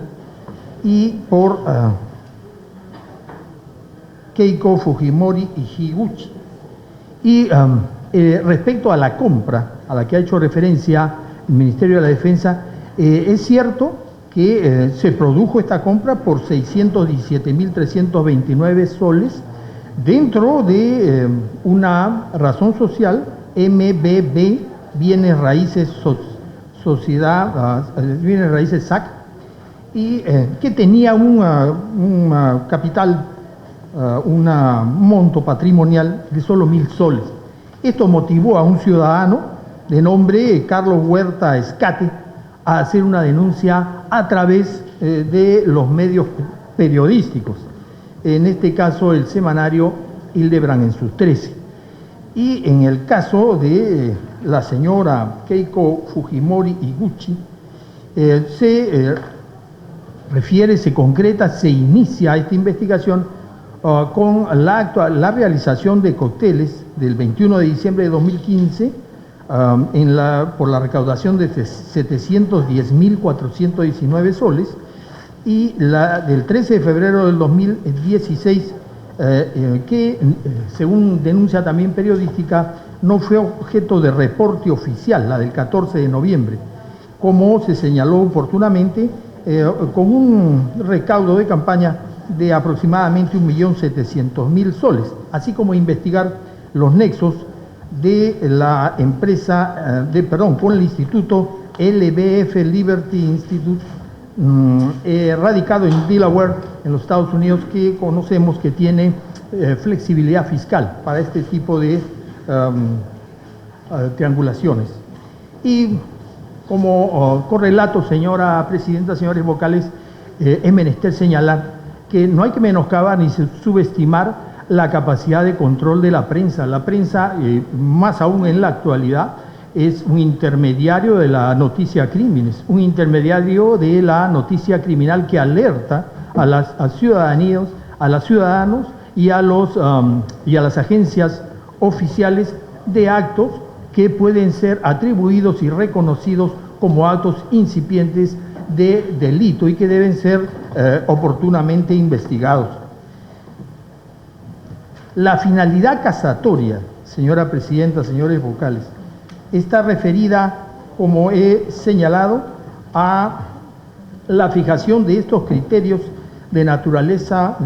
y por Keiko Fujimori y Higuchi. Y respecto a la compra a la que ha hecho referencia el Ministerio de la Defensa, es cierto que se produjo esta compra por 617.329 soles dentro de una razón social, MBB, Bienes Raíces Bienes Raíces SAC, y que tenía un capital, un monto patrimonial de solo 1.000 soles. Esto motivó a un ciudadano de nombre Carlos Huerta Escate a hacer una denuncia a través de los medios periodísticos, en este caso el semanario Hildebrand en sus 13. Y en el caso de la señora Keiko Fujimori Higuchi, se concreta, se inicia esta investigación con la realización de cócteles del 21 de diciembre de 2015 por la recaudación de 710.419 soles y la del 13 de febrero del 2016 que, según denuncia también periodística, no fue objeto de reporte oficial, la del 14 de noviembre, como se señaló oportunamente, con un recaudo de campaña de aproximadamente 1.700.000 soles, así como investigar los nexos de la empresa, con el Instituto LBF Liberty Institute, radicado en Delaware, en los Estados Unidos, que conocemos que tiene flexibilidad fiscal para este tipo de triangulaciones. Y como correlato, señora Presidenta, señores vocales, es menester señalar que no hay que menoscabar ni subestimar la capacidad de control de la prensa. La prensa, más aún en la actualidad, es un intermediario de la noticia crímenes, un intermediario de la noticia criminal que alerta a las ciudadanos y a las agencias oficiales de actos que pueden ser atribuidos y reconocidos como actos incipientes de delito y que deben ser oportunamente investigados. La finalidad casatoria, señora Presidenta, señores vocales, está referida, como he señalado, a la fijación de estos criterios de naturaleza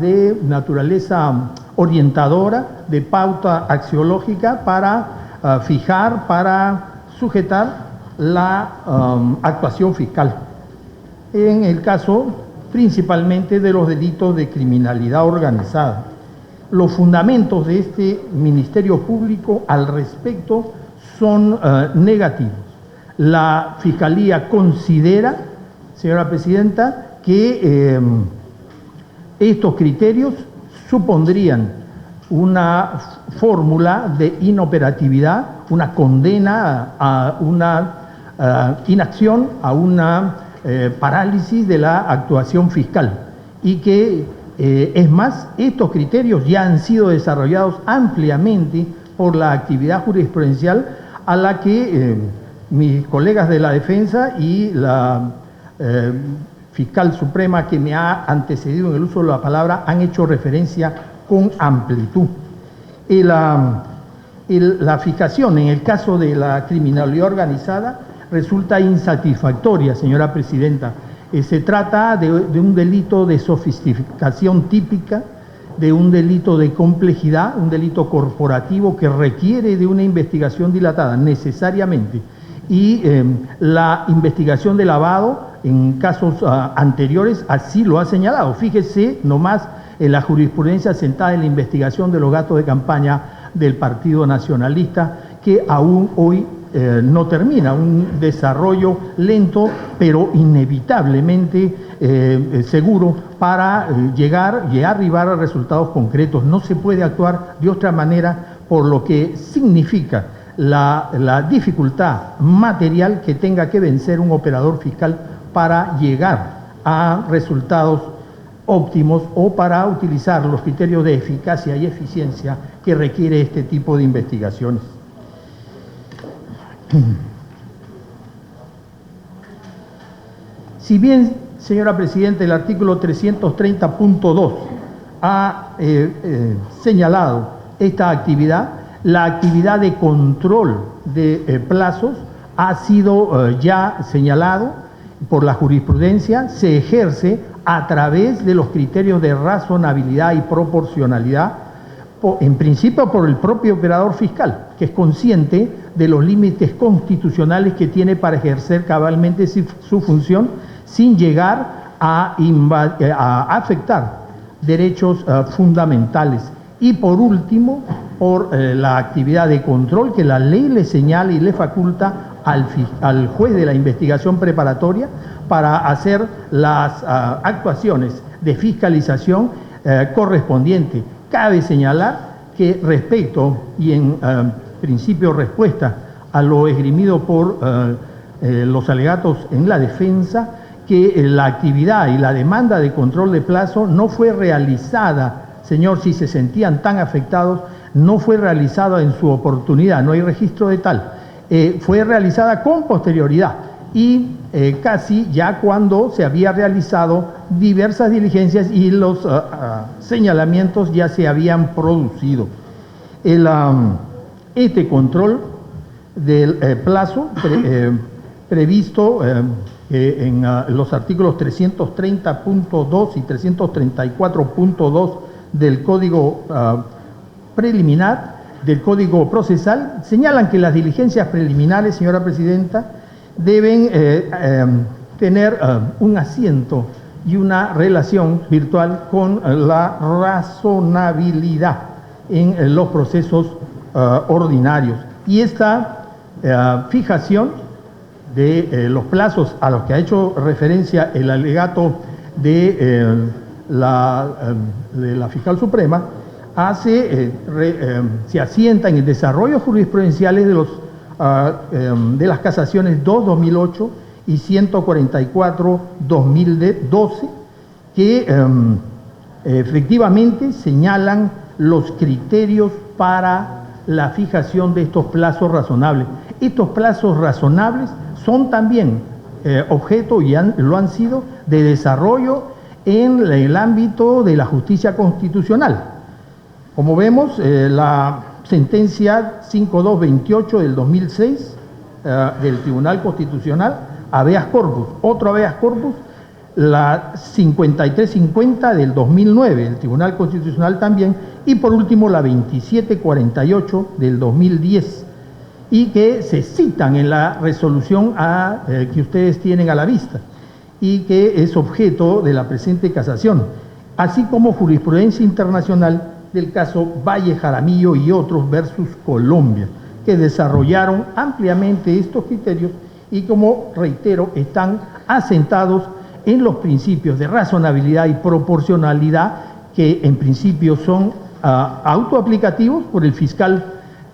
orientadora, de pauta axiológica para fijar, para sujetar la actuación fiscal, en el caso principalmente de los delitos de criminalidad organizada. Los fundamentos de este Ministerio Público al respecto son negativos. La Fiscalía considera, señora Presidenta, que estos criterios supondrían una fórmula de inoperatividad, una condena a una inacción, a una parálisis de la actuación fiscal, y que Es más, estos criterios ya han sido desarrollados ampliamente por la actividad jurisprudencial a la que mis colegas de la defensa y la fiscal suprema que me ha antecedido en el uso de la palabra han hecho referencia con amplitud. La fijación en el caso de la criminalidad organizada resulta insatisfactoria, señora presidenta. Se trata de un delito de sofisticación típica, de un delito de complejidad, un delito corporativo que requiere de una investigación dilatada necesariamente. Y la investigación de lavado en casos anteriores así lo ha señalado. Fíjese nomás en la jurisprudencia sentada en la investigación de los gastos de campaña del Partido Nacionalista, que aún hoy no termina, un desarrollo lento pero inevitablemente seguro para llegar y arribar a resultados concretos. No se puede actuar de otra manera por lo que significa la dificultad material que tenga que vencer un operador fiscal para llegar a resultados óptimos o para utilizar los criterios de eficacia y eficiencia que requiere este tipo de investigaciones. Si bien, señora presidenta, el artículo 330.2 ha señalado esta actividad, la actividad de control de plazos ha sido ya señalado por la jurisprudencia, se ejerce a través de los criterios de razonabilidad y proporcionalidad, en principio por el propio operador fiscal, que es consciente de los límites constitucionales que tiene para ejercer cabalmente su función sin llegar a afectar derechos fundamentales. Y por último, por la actividad de control que la ley le señala y le faculta al juez de la investigación preparatoria para hacer las actuaciones de fiscalización correspondientes. Cabe señalar que respecto y en principio respuesta a lo esgrimido por los alegatos en la defensa, que la actividad y la demanda de control de plazo no fue realizada, señor, si se sentían tan afectados, no fue realizada en su oportunidad, no hay registro de tal. Fue realizada con posterioridad y casi ya cuando se había realizado diversas diligencias y los señalamientos ya se habían producido. Este control del plazo previsto en los artículos 330.2 y 334.2 del Código Preliminar, del Código Procesal, señalan que las diligencias preliminares, señora presidenta, deben tener un asiento y una relación virtual con la razonabilidad en los procesos ordinarios. Y esta fijación de los plazos a los que ha hecho referencia el alegato de la fiscal suprema se asienta en el desarrollo jurisprudenciales de las casaciones 2/2008 y 144/2012, que efectivamente señalan los criterios para la fijación de estos plazos razonables. Estos plazos razonables son también objeto, y lo han sido, de desarrollo en el ámbito de la justicia constitucional. Como vemos, la sentencia 5228 del 2006 del Tribunal Constitucional, habeas corpus, otro habeas corpus, la 5350 del 2009 del Tribunal Constitucional también, y por último la 2748 del 2010, y que se citan en la resolución que ustedes tienen a la vista y que es objeto de la presente casación, así como jurisprudencia internacional del caso Valle Jaramillo y otros versus Colombia, que desarrollaron ampliamente estos criterios y, como reitero, están asentados en los principios de razonabilidad y proporcionalidad, que en principio son autoaplicativos por el fiscal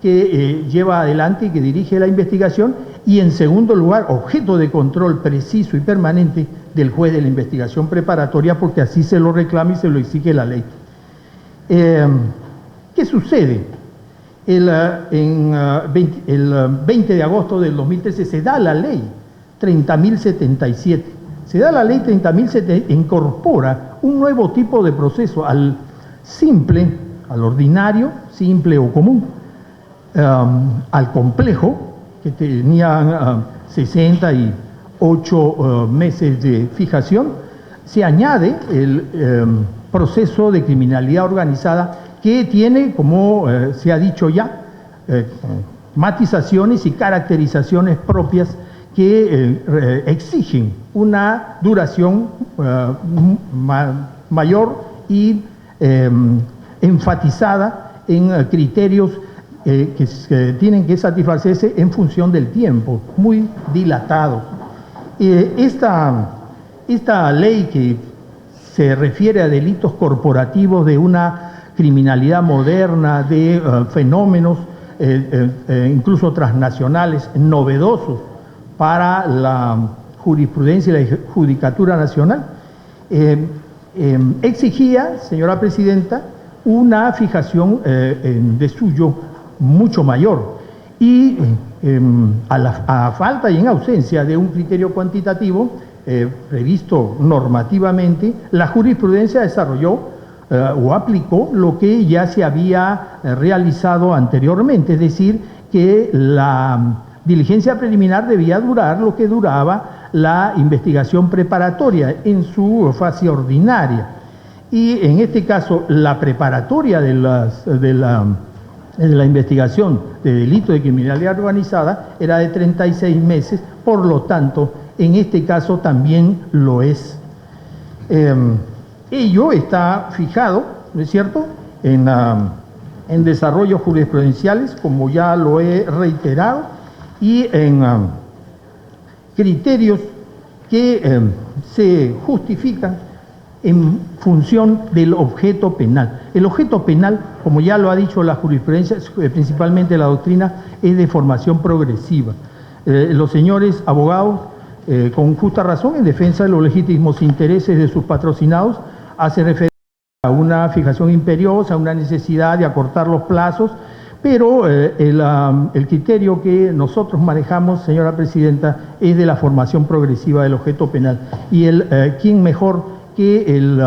que lleva adelante y que dirige la investigación, y en segundo lugar, objeto de control preciso y permanente del juez de la investigación preparatoria, porque así se lo reclama y se lo exige la ley. ¿Qué sucede? El 20 de agosto del 2013 se da la ley 30.077. Se da la ley 30.077, incorpora un nuevo tipo de proceso al simple, al ordinario, simple o común, al complejo, que tenía 68 meses de fijación. Se añade el proceso de criminalidad organizada, que tiene, como se ha dicho ya, matizaciones y caracterizaciones propias que exigen una duración mayor y enfatizada en criterios que tienen que satisfacerse en función del tiempo, muy dilatado. Esta ley, que se refiere a delitos corporativos de una criminalidad moderna, de fenómenos incluso transnacionales, novedosos para la jurisprudencia y la judicatura nacional, exigía, señora presidenta, una fijación de suyo mucho mayor, y a falta y en ausencia de un criterio cuantitativo previsto normativamente, la jurisprudencia desarrolló o aplicó lo que ya se había realizado anteriormente, es decir, que la diligencia preliminar debía durar lo que duraba la investigación preparatoria en su fase ordinaria. Y en este caso, la preparatoria de la investigación de delito de criminalidad organizada era de 36 meses, por lo tanto, en este caso también lo es. Ello está fijado, ¿no es cierto?, en desarrollos jurisprudenciales, como ya lo he reiterado, y en criterios que se justifican en función del objeto penal. El objeto penal, como ya lo ha dicho la jurisprudencia, principalmente la doctrina, es de formación progresiva. Los señores abogados, con justa razón, en defensa de los legítimos intereses de sus patrocinados, hacen referencia a una fijación imperiosa, a una necesidad de acortar los plazos, pero el criterio que nosotros manejamos, señora presidenta, es de la formación progresiva del objeto penal. Y ¿quién mejor que el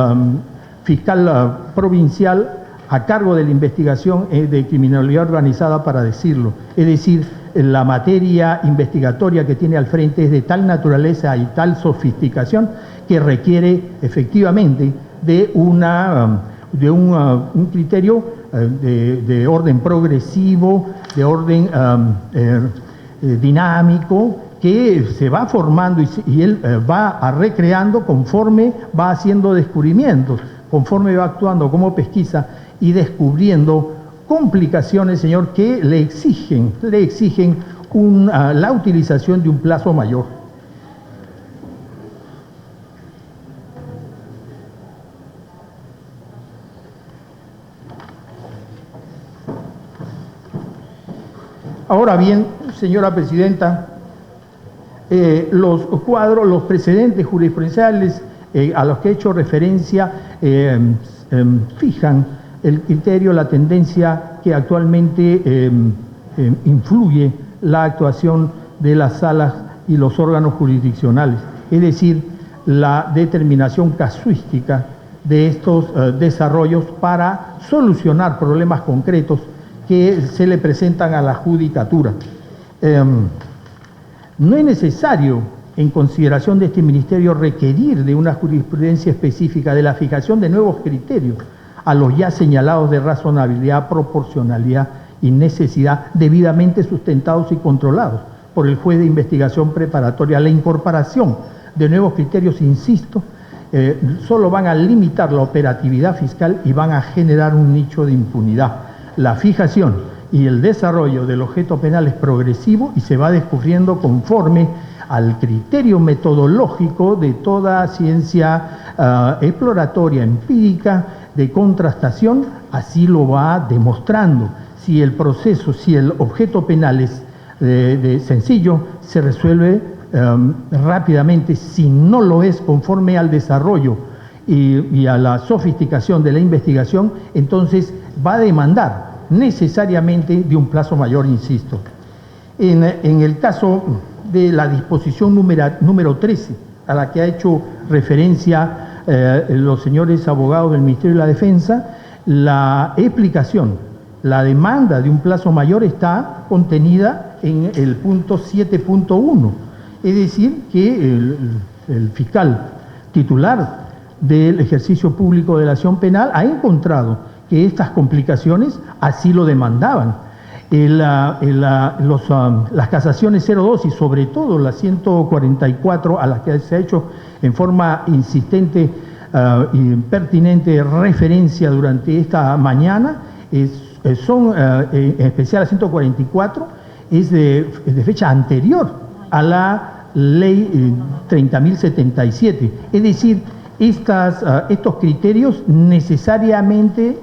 fiscal provincial a cargo de la investigación de criminalidad organizada para decirlo? Es decir, la materia investigatoria que tiene al frente es de tal naturaleza y tal sofisticación que requiere efectivamente de un criterio de orden progresivo, de orden dinámico, que se va formando y él va recreando conforme va haciendo descubrimientos, conforme va actuando como pesquisa y descubriendo complicaciones, señor, que le exigen la utilización de un plazo mayor. Ahora bien, señora presidenta, los precedentes jurisprudenciales a los que he hecho referencia fijan el criterio, la tendencia que actualmente influye la actuación de las salas y los órganos jurisdiccionales, es decir, la determinación casuística de estos desarrollos para solucionar problemas concretos que se le presentan a la judicatura. No es necesario, en consideración de este ministerio, requerir de una jurisprudencia específica de la fijación de nuevos criterios a los ya señalados de razonabilidad, proporcionalidad y necesidad, debidamente sustentados y controlados por el juez de investigación preparatoria. La incorporación de nuevos criterios, insisto, solo van a limitar la operatividad fiscal y van a generar un nicho de impunidad. La fijación y el desarrollo del objeto penal es progresivo y se va descubriendo conforme al criterio metodológico de toda ciencia exploratoria, empírica, de contrastación, así lo va demostrando. Si el proceso, si el objeto penal es sencillo, se resuelve rápidamente. Si no lo es conforme al desarrollo y a la sofisticación de la investigación, entonces va a demandar necesariamente de un plazo mayor, insisto. En el caso de la disposición número 13, a la que ha hecho referencia los señores abogados del Ministerio de la Defensa, la explicación, la demanda de un plazo mayor está contenida en el punto 7.1, es decir, que el fiscal titular del ejercicio público de la acción penal ha encontrado que estas complicaciones así lo demandaban. Las casaciones 02 y sobre todo la 144, a las que se ha hecho en forma insistente y pertinente referencia durante esta mañana, son, en especial la 144, es de fecha anterior a la ley 30.077. Es decir, estos criterios necesariamente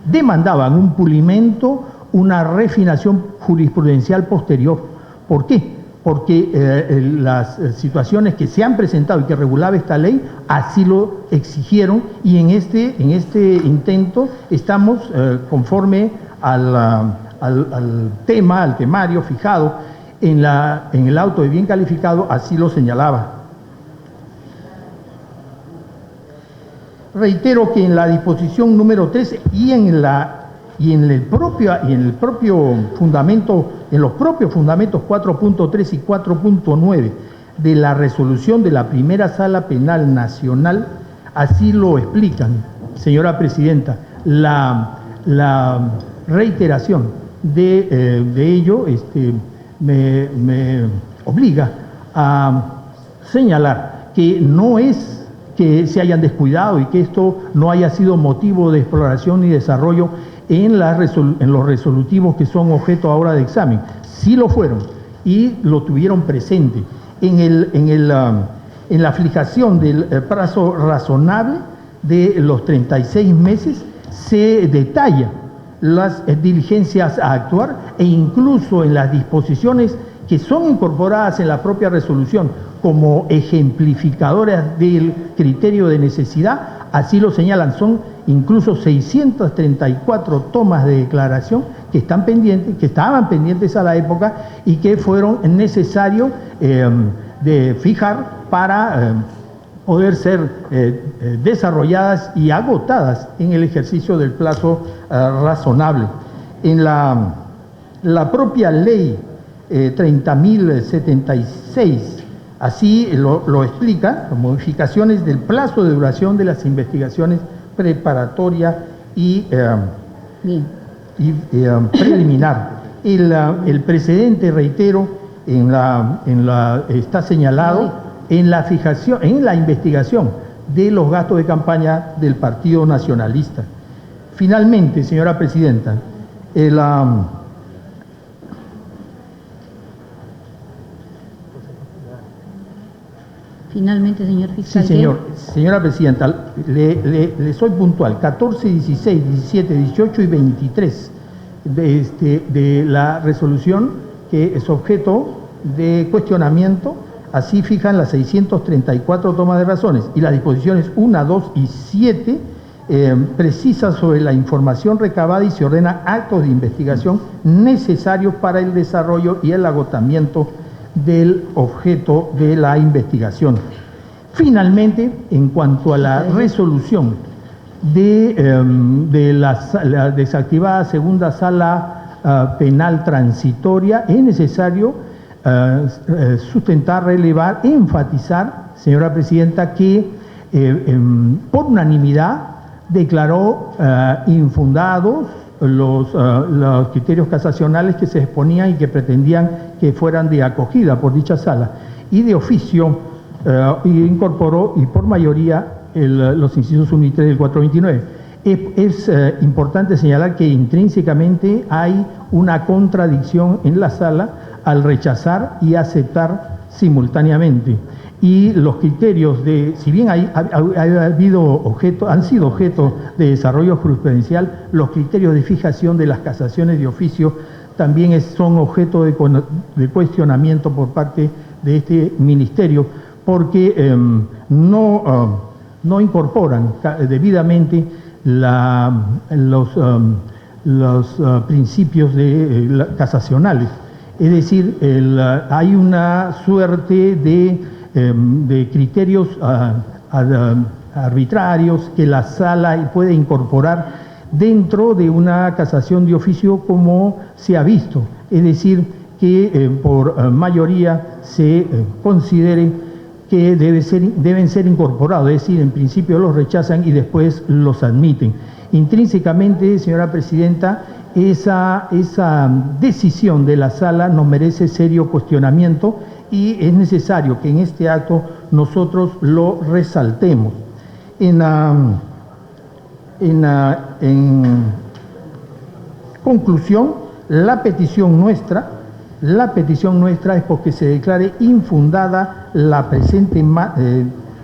demandaban un pulimento, una refinación jurisprudencial posterior. ¿Por qué? Porque las situaciones que se han presentado y que regulaba esta ley así lo exigieron, y en este intento estamos conforme al tema, al temario fijado en el auto de bien calificado, así lo señalaba. Reitero que en la disposición número 13 y en el propio fundamento, en los propios fundamentos 4.3 y 4.9 de la resolución de la Primera Sala Penal Nacional, así lo explican, señora Presidenta. La reiteración de ello me obliga a señalar que no es que se hayan descuidado y que esto no haya sido motivo de exploración y desarrollo en los resolutivos que son objeto ahora de examen. Sí lo fueron y lo tuvieron presente. En la fijación del plazo razonable de los 36 meses se detalla las diligencias a actuar, e incluso en las disposiciones que son incorporadas en la propia resolución como ejemplificadoras del criterio de necesidad, así lo señalan. Son incluso 634 tomas de declaración que estaban pendientes a la época y que fueron necesarios de fijar para poder ser desarrolladas y agotadas en el ejercicio del plazo razonable. En la propia ley 30.076, así lo explica, modificaciones del plazo de duración de las investigaciones preparatoria y preliminar. El precedente, reitero, está señalado en la investigación de los gastos de campaña del Partido Nacionalista. Finalmente, señora Presidenta, Finalmente, señor fiscal. Sí, señora Presidenta, le soy puntual. 14, 16, 17, 18 y 23 de la resolución que es objeto de cuestionamiento, así fijan las 634 tomas de razones, y las disposiciones 1, 2 y 7 precisan sobre la información recabada y se ordena actos de investigación necesarios para el desarrollo y el agotamiento del objeto de la investigación. Finalmente, en cuanto a la resolución de la desactivada segunda sala penal transitoria, es necesario sustentar, relevar, enfatizar, señora Presidenta, que por unanimidad declaró infundados los criterios casacionales que se exponían y que pretendían que fueran de acogida por dicha sala, y de oficio incorporó, y por mayoría, los incisos 1 y 3 del 429. Es importante señalar que intrínsecamente hay una contradicción en la sala al rechazar y aceptar simultáneamente. Y los criterios si bien han sido objeto de desarrollo jurisprudencial, los criterios de fijación de las casaciones de oficio también son objeto de cuestionamiento por parte de este ministerio, porque no incorporan debidamente los principios casacionales. Es decir, hay una suerte de criterios arbitrarios que la sala puede incorporar dentro de una casación de oficio, como se ha visto. Es decir, que por mayoría se considere que deben ser incorporados, es decir, en principio los rechazan y después los admiten. Intrínsecamente, señora Presidenta, esa decisión de la sala nos merece serio cuestionamiento y es necesario que en este acto nosotros lo resaltemos. En conclusión, la petición nuestra es porque se declare infundada la presente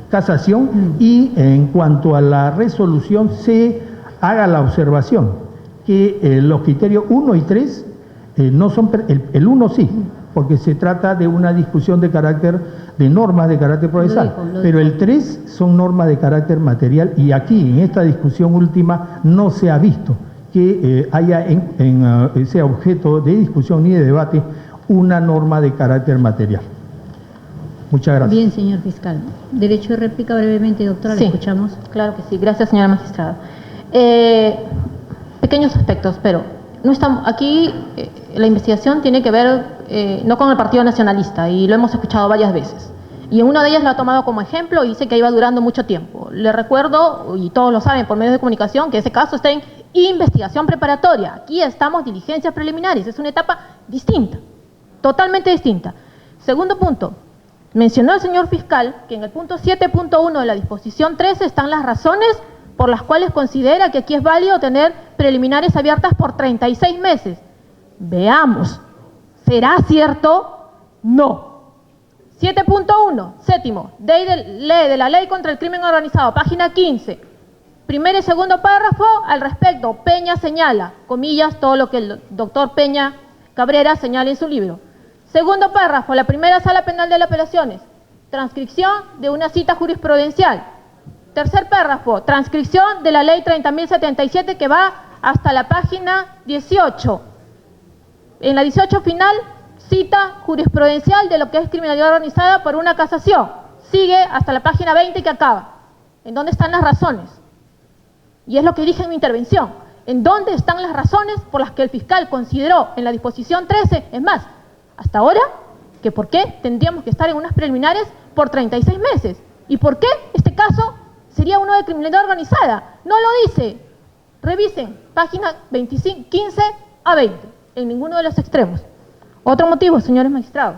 casación y en cuanto a la resolución se haga la observación que los criterios 1 y 3 no son, el 1 sí, porque se trata de una discusión de normas de carácter procesal, pero el 3 son normas de carácter material y aquí en esta discusión última no se ha visto que sea objeto de discusión ni de debate una norma de carácter material. Muchas gracias. Bien, señor fiscal. Derecho de réplica brevemente, doctora, Sí, le escuchamos. Claro que sí. Gracias, señora magistrada. Pequeños aspectos, pero no estamos aquí. La investigación tiene que ver no con el Partido Nacionalista y lo hemos escuchado varias veces. Y en una de ellas lo ha tomado como ejemplo y dice que iba durando mucho tiempo. Le recuerdo, y todos lo saben por medios de comunicación, que ese caso está en investigación preparatoria. Aquí estamos diligencias preliminares. Es una etapa distinta, totalmente distinta. Segundo punto. Mencionó el señor fiscal que en el punto 7.1 de la disposición 13 están las razones por las cuales considera que aquí es válido tener preliminares abiertas por 36 meses. Veamos, ¿será cierto? No. 7.1, séptimo, ley de la ley contra el crimen organizado, página 15. Primer y segundo párrafo, al respecto, Peña señala, comillas, todo lo que el doctor Peña Cabrera señala en su libro. Segundo párrafo, la primera sala penal de las apelaciones, transcripción de una cita jurisprudencial. Tercer párrafo, transcripción de la ley 30.077 que va hasta la página 18. En la 18 final, cita jurisprudencial de lo que es criminalidad organizada por una casación. Sigue hasta la página 20 que acaba. ¿En dónde están las razones? Y es lo que dije en mi intervención. ¿En dónde están las razones por las que el fiscal consideró en la disposición 13? Es más, hasta ahora, que por qué tendríamos que estar en unas preliminares por 36 meses. ¿Y por qué este caso sería uno de criminalidad organizada? No lo dice. Revisen, página 25, 15 a 20, en ninguno de los extremos. Otro motivo, señores magistrados,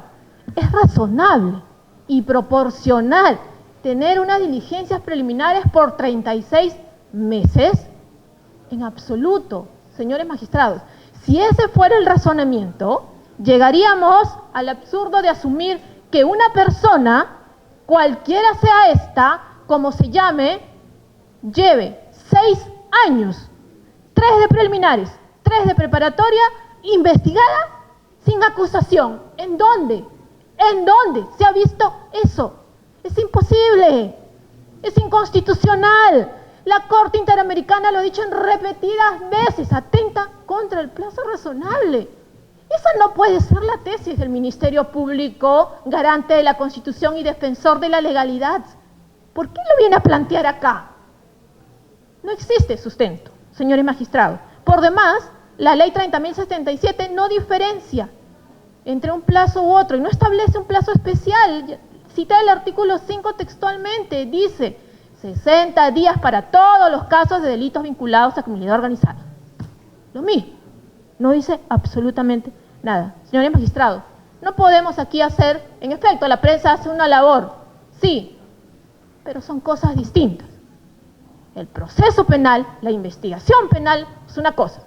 es razonable y proporcional tener unas diligencias preliminares por 36 meses. En absoluto, señores magistrados. Si ese fuera el razonamiento, llegaríamos al absurdo de asumir que una persona, cualquiera sea esta, como se llame, lleve 6 años, 3 de preliminares, 3 de preparatoria, investigada sin acusación. ¿En dónde? ¿En dónde se ha visto eso? Es imposible, es inconstitucional. La Corte Interamericana lo ha dicho en repetidas veces, atenta contra el plazo razonable. Esa no puede ser la tesis del Ministerio Público, garante de la Constitución y defensor de la legalidad. ¿Por qué lo viene a plantear acá? No existe sustento, señores magistrados. Por demás, la ley 30.077 no diferencia entre un plazo u otro y no establece un plazo especial. Cita el artículo 5 textualmente, dice 60 días para todos los casos de delitos vinculados a criminalidad organizada. Lo mismo, no dice absolutamente nada. Señores magistrados, no podemos aquí hacer, en efecto, la prensa hace una labor, sí, pero son cosas distintas. El proceso penal, la investigación penal es una cosa.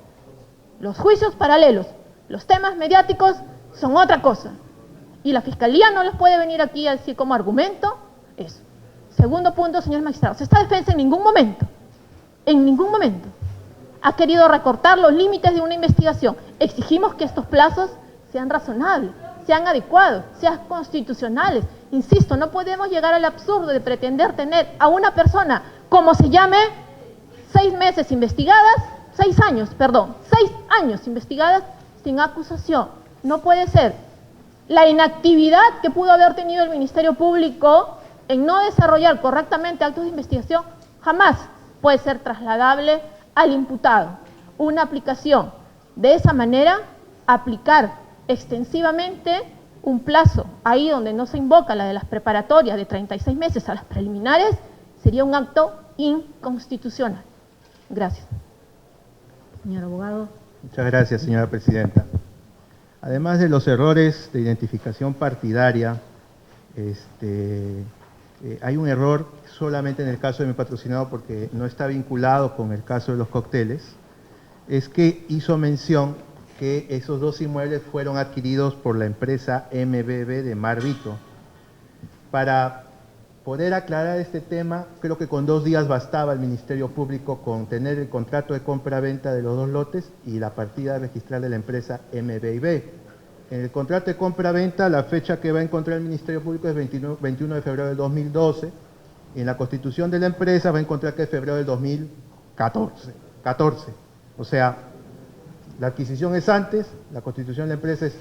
Los juicios paralelos, los temas mediáticos son otra cosa. Y la Fiscalía no les puede venir aquí a decir como argumento eso. Segundo punto, señores magistrados, esta defensa en ningún momento, ha querido recortar los límites de una investigación. Exigimos que estos plazos sean razonables, sean adecuados, sean constitucionales. Insisto, no podemos llegar al absurdo de pretender tener a una persona, como se llame, 6 meses investigadas, 6 años, perdón, 6 años investigadas sin acusación. No puede ser. La inactividad que pudo haber tenido el Ministerio Público en no desarrollar correctamente actos de investigación jamás puede ser trasladable al imputado. Una aplicación de esa manera, aplicar extensivamente un plazo ahí donde no se invoca la de las preparatorias de 36 meses a las preliminares, sería un acto inconstitucional. Gracias. Señor abogado. Muchas gracias, señora presidenta. Además de los errores de identificación partidaria, hay un error solamente en el caso de mi patrocinado porque no está vinculado con el caso de los cócteles, es que hizo mención que esos 2 inmuebles fueron adquiridos por la empresa MBB de Mar Vito. Para poder aclarar este tema, creo que con 2 días bastaba el Ministerio Público con tener el contrato de compra-venta de los 2 lotes y la partida registral de la empresa MBB. En el contrato de compra-venta, la fecha que va a encontrar el Ministerio Público es 21 de febrero del 2012. Y en la constitución de la empresa va a encontrar que es febrero del 2014. O sea, la adquisición es antes, la constitución de la empresa es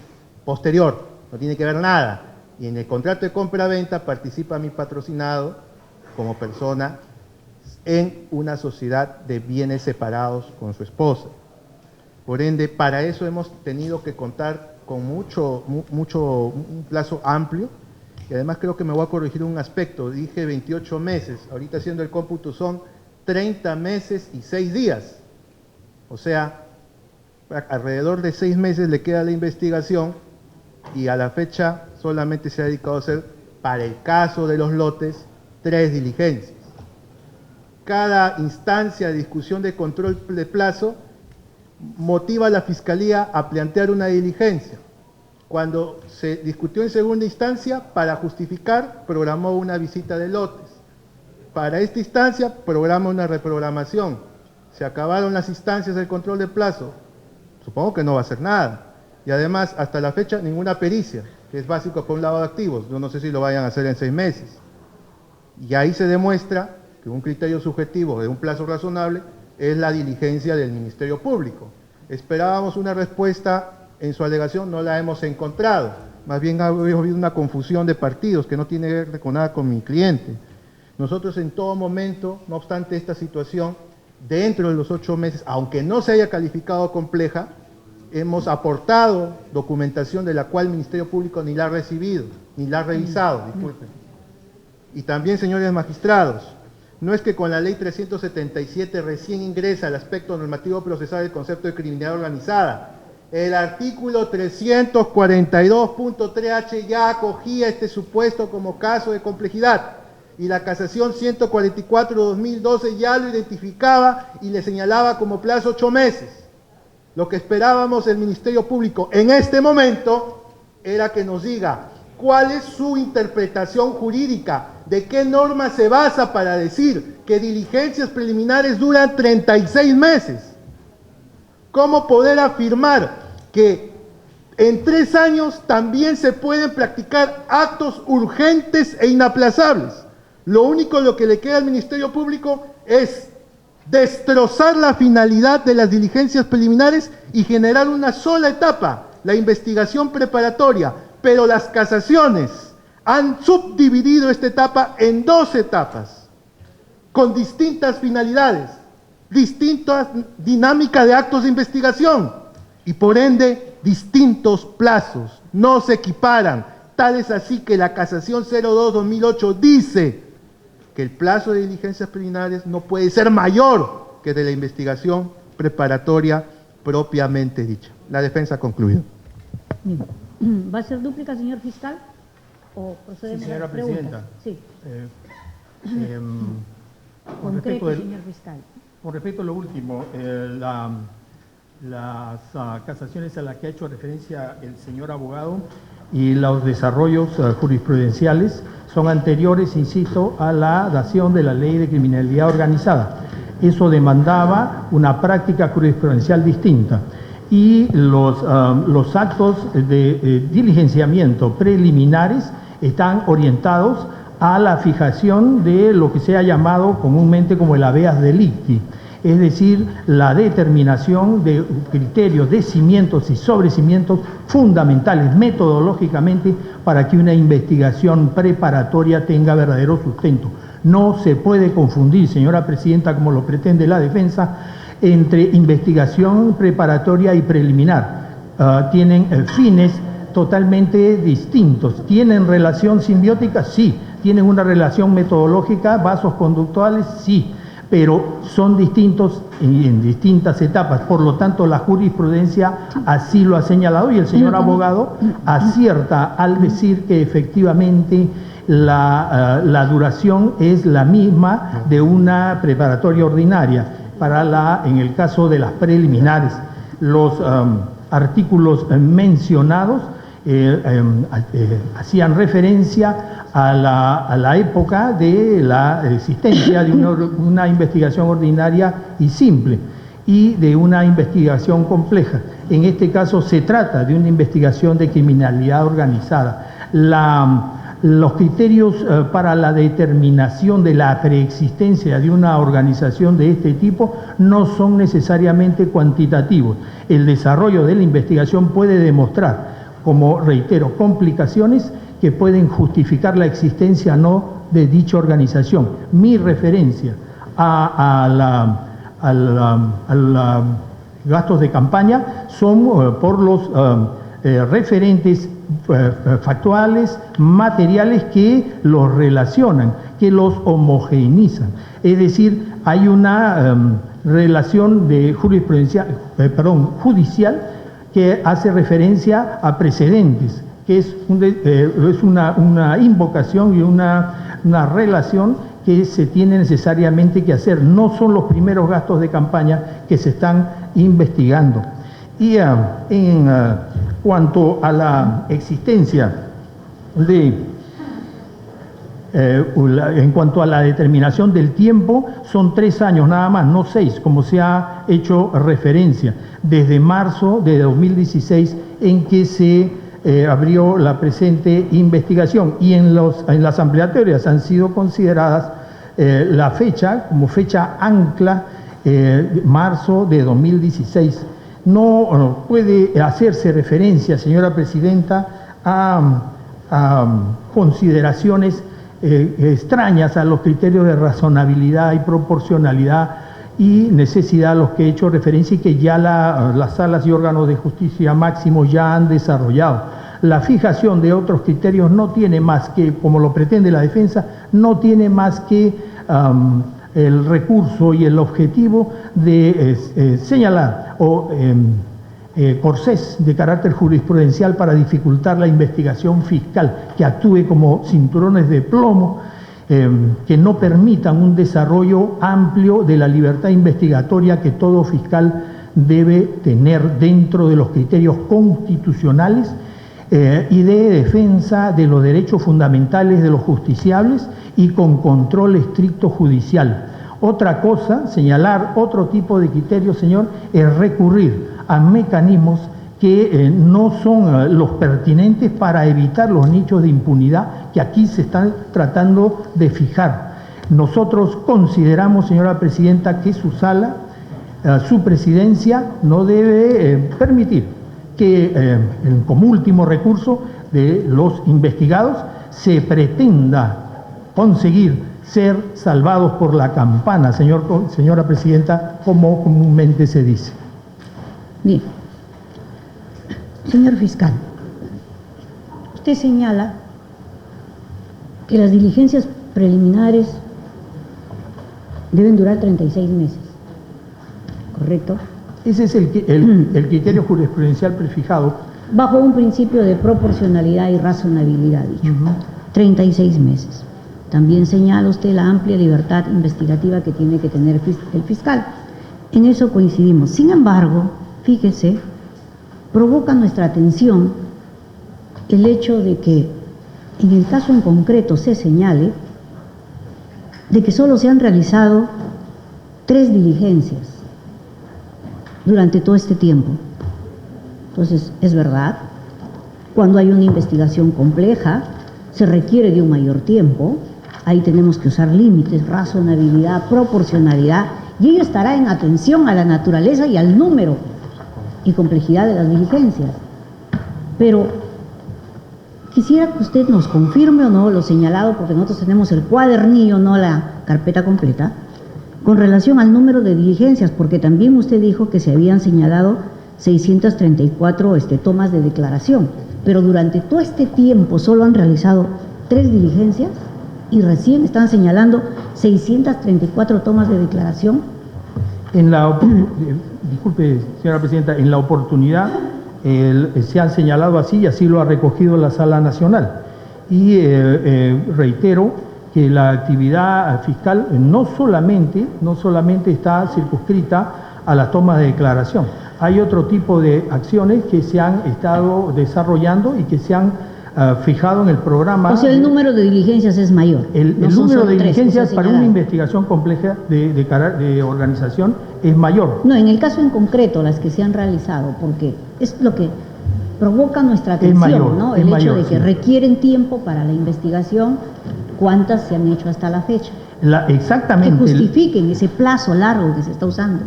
posterior, no tiene que ver nada. Y en el contrato de compra-venta participa mi patrocinado como persona en una sociedad de bienes separados con su esposa. Por ende, para eso hemos tenido que contar con un plazo amplio, y además creo que me voy a corregir un aspecto, dije 28 meses, ahorita haciendo el cómputo son 30 meses y 6 días, o sea, alrededor de 6 meses le queda la investigación y a la fecha solamente se ha dedicado a hacer, para el caso de los lotes, 3 diligencias. Cada instancia de discusión de control de plazo motiva a la Fiscalía a plantear una diligencia. Cuando se discutió en segunda instancia, para justificar, programó una visita de lotes. Para esta instancia, programa una reprogramación. Se acabaron las instancias del control de plazo. Supongo que no va a hacer nada. Y además, hasta la fecha, ninguna pericia, que es básico para un lavado de activos. Yo no sé si lo vayan a hacer en 6 meses. Y ahí se demuestra que un criterio subjetivo de un plazo razonable es la diligencia del Ministerio Público. Esperábamos una respuesta en su alegación, no la hemos encontrado. Más bien ha habido una confusión de partidos que no tiene que ver con nada con mi cliente. Nosotros en todo momento, no obstante esta situación, dentro de los 8 meses, aunque no se haya calificado compleja, hemos aportado documentación de la cual el Ministerio Público ni la ha recibido, ni la ha revisado, disculpen. Y también, señores magistrados, no es que con la ley 377 recién ingresa el aspecto normativo procesal del concepto de criminalidad organizada. El artículo 342.3H ya acogía este supuesto como caso de complejidad y la casación 144/2012 ya lo identificaba y le señalaba como plazo 8 meses. Lo que esperábamos del Ministerio Público en este momento era que nos diga cuál es su interpretación jurídica, de qué norma se basa para decir que diligencias preliminares duran 36 meses. ¿Cómo poder afirmar que en 3 años también se pueden practicar actos urgentes e inaplazables? Lo único lo que le queda al Ministerio Público es destrozar la finalidad de las diligencias preliminares y generar una sola etapa, la investigación preparatoria, pero las casaciones han subdividido esta etapa en 2 etapas, con distintas finalidades, distintas dinámicas de actos de investigación y por ende distintos plazos, no se equiparan. Tal es así que la casación 02/2008 dice que el plazo de diligencias preliminares no puede ser mayor que de la investigación preparatoria propiamente dicha. La defensa ha concluido. Bien. ¿Va a ser dúplica, señor fiscal? ¿O procedemos Sí, señora a las preguntas? presidenta. Sí, Con concreto, señor fiscal. con respecto a lo último, las casaciones a las que ha hecho referencia el señor abogado y los desarrollos jurisprudenciales son anteriores, insisto, a la dación de la ley de criminalidad organizada. Eso demandaba una práctica jurisprudencial distinta. y los actos de diligenciamiento preliminares están orientados a la fijación de lo que se ha llamado comúnmente como el habeas delicti, es decir, la determinación de criterios de cimientos y sobrecimientos fundamentales metodológicamente para que una investigación preparatoria tenga verdadero sustento. No se puede confundir, señora presidenta, como lo pretende la defensa, entre investigación preparatoria y preliminar. Tienen fines totalmente distintos. ¿Tienen relación simbiótica? Sí. ¿Tienen una relación metodológica, vasos conductuales? Sí. Pero son distintos en distintas etapas. Por lo tanto, la jurisprudencia así lo ha señalado y el señor abogado acierta al decir que efectivamente la duración es la misma de una preparatoria ordinaria en el caso de las preliminares. Los artículos mencionados hacían referencia a la época de la existencia de una investigación ordinaria y simple y de una investigación compleja. En este caso se trata de una investigación de criminalidad organizada. Los criterios para la determinación de la preexistencia de una organización de este tipo no son necesariamente cuantitativos. El desarrollo de la investigación puede demostrar, como reitero, complicaciones que pueden justificar la existencia o no de dicha organización. Mi referencia a gastos de campaña son por los referentes factuales, materiales que los relacionan, que los homogeneizan. Es decir, hay una relación de judicial que hace referencia a precedentes, que es una invocación y una relación que se tiene necesariamente que hacer. No son los primeros gastos de campaña que se están investigando. Y en cuanto a la existencia en cuanto a la determinación del tiempo, son 3 años nada más, no 6, como se ha hecho referencia, desde marzo de 2016 en que se abrió la presente investigación, y en las ampliatorias han sido consideradas la fecha como fecha ancla, marzo de 2016. No puede hacerse referencia, señora presidenta, a consideraciones extrañas a los criterios de razonabilidad y proporcionalidad y necesidad a los que he hecho referencia y que ya las salas y órganos de justicia máximos ya han desarrollado. La fijación de otros criterios no tiene más que, como lo pretende la defensa, no tiene más que el recurso y el objetivo de señalar corsés de carácter jurisprudencial para dificultar la investigación fiscal, que actúe como cinturones de plomo que no permitan un desarrollo amplio de la libertad investigatoria que todo fiscal debe tener dentro de los criterios constitucionales y de defensa de los derechos fundamentales de los justiciables y con control estricto judicial. Otra cosa, señalar otro tipo de criterios, señor, es recurrir a mecanismos que no son los pertinentes para evitar los nichos de impunidad que aquí se están tratando de fijar. Nosotros consideramos, señora presidenta, que su sala, su presidencia, no debe permitir que como último recurso de los investigados se pretenda conseguir ser salvados por la campana, señora presidenta, como comúnmente se dice. Bien. Señor fiscal, usted señala que las diligencias preliminares deben durar 36 meses, ¿correcto? Ese es el criterio jurisprudencial prefijado. Bajo un principio de proporcionalidad y razonabilidad, dicho. 36 meses. También señala usted la amplia libertad investigativa que tiene que tener el fiscal. En eso coincidimos. Sin embargo, fíjese, provoca nuestra atención el hecho de que en el caso en concreto se señale de que solo se han realizado 3 diligencias durante todo este tiempo. Entonces, es verdad, cuando hay una investigación compleja, se requiere de un mayor tiempo, ahí tenemos que usar límites, razonabilidad, proporcionalidad, y ello estará en atención a la naturaleza y al número y complejidad de las diligencias. Pero quisiera que usted nos confirme o no lo señalado, porque nosotros tenemos el cuadernillo, no la carpeta completa, con relación al número de diligencias, porque también usted dijo que se habían señalado 634 tomas de declaración, pero durante todo este tiempo solo han realizado 3 diligencias y recién están señalando 634 tomas de declaración. Disculpe, señora presidenta, en la oportunidad se han señalado así y así lo ha recogido la Sala Nacional. Y reitero que la actividad fiscal no solamente está circunscrita a las tomas de declaración. Hay otro tipo de acciones que se han estado desarrollando y que se han fijado en el programa. O sea, el número de diligencias es mayor. El número de diligencias para una investigación compleja de organización es mayor. No, en el caso en concreto, las que se han realizado, porque es lo que provoca nuestra atención, mayor, ¿no? es El hecho mayor, de que sí. requieren tiempo para la investigación, ¿cuántas se han hecho hasta la fecha? Exactamente. Que justifiquen ese plazo largo que se está usando.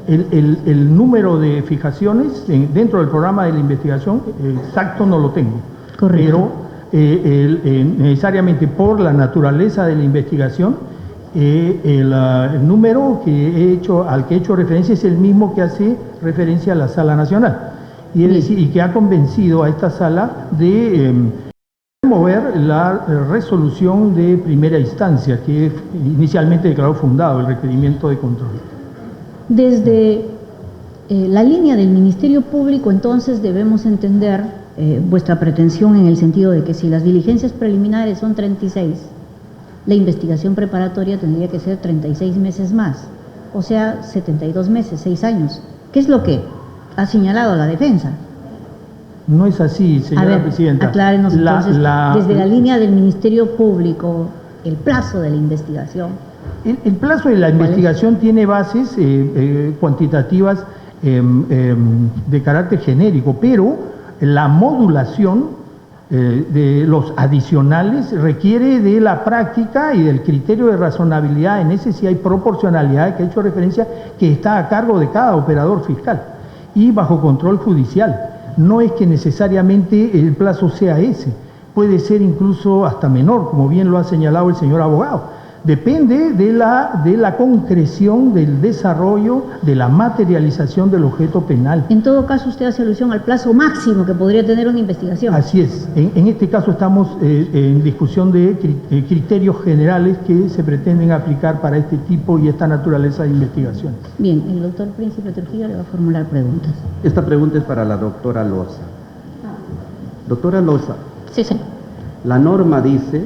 El número de fijaciones dentro del programa de la investigación exacto no lo tengo. Correcto. Pero necesariamente por la naturaleza de la investigación, el número al que he hecho referencia es el mismo que hace referencia a la Sala Nacional. Y, es decir, y que ha convencido a esta sala de remover la resolución de primera instancia, que inicialmente declaró fundado el requerimiento de control. Desde la línea del Ministerio Público, entonces, debemos entender vuestra pretensión en el sentido de que si las diligencias preliminares son 36, la investigación preparatoria tendría que ser 36 meses más, o sea, 72 meses, 6 años. ¿Qué es lo que ha señalado la defensa? No es así, señora presidenta. Aclárenos entonces, desde la línea del Ministerio Público, el plazo de la investigación. El plazo de la investigación tiene bases cuantitativas de carácter genérico, pero la modulación de los adicionales requiere de la práctica y del criterio de razonabilidad. En ese sí hay proporcionalidad, que ha hecho referencia, que está a cargo de cada operador fiscal y bajo control judicial. No es que necesariamente el plazo sea ese, puede ser incluso hasta menor, como bien lo ha señalado el señor abogado. Depende de la concreción, del desarrollo, de la materialización del objeto penal. En todo caso, usted hace alusión al plazo máximo que podría tener una investigación. Así es. En este caso estamos en discusión de criterios generales que se pretenden aplicar para este tipo y esta naturaleza de investigaciones. Bien, el doctor Príncipe Trujillo le va a formular preguntas. Esta pregunta es para la doctora Loza. Doctora Loza, Sí, señor. la norma dice,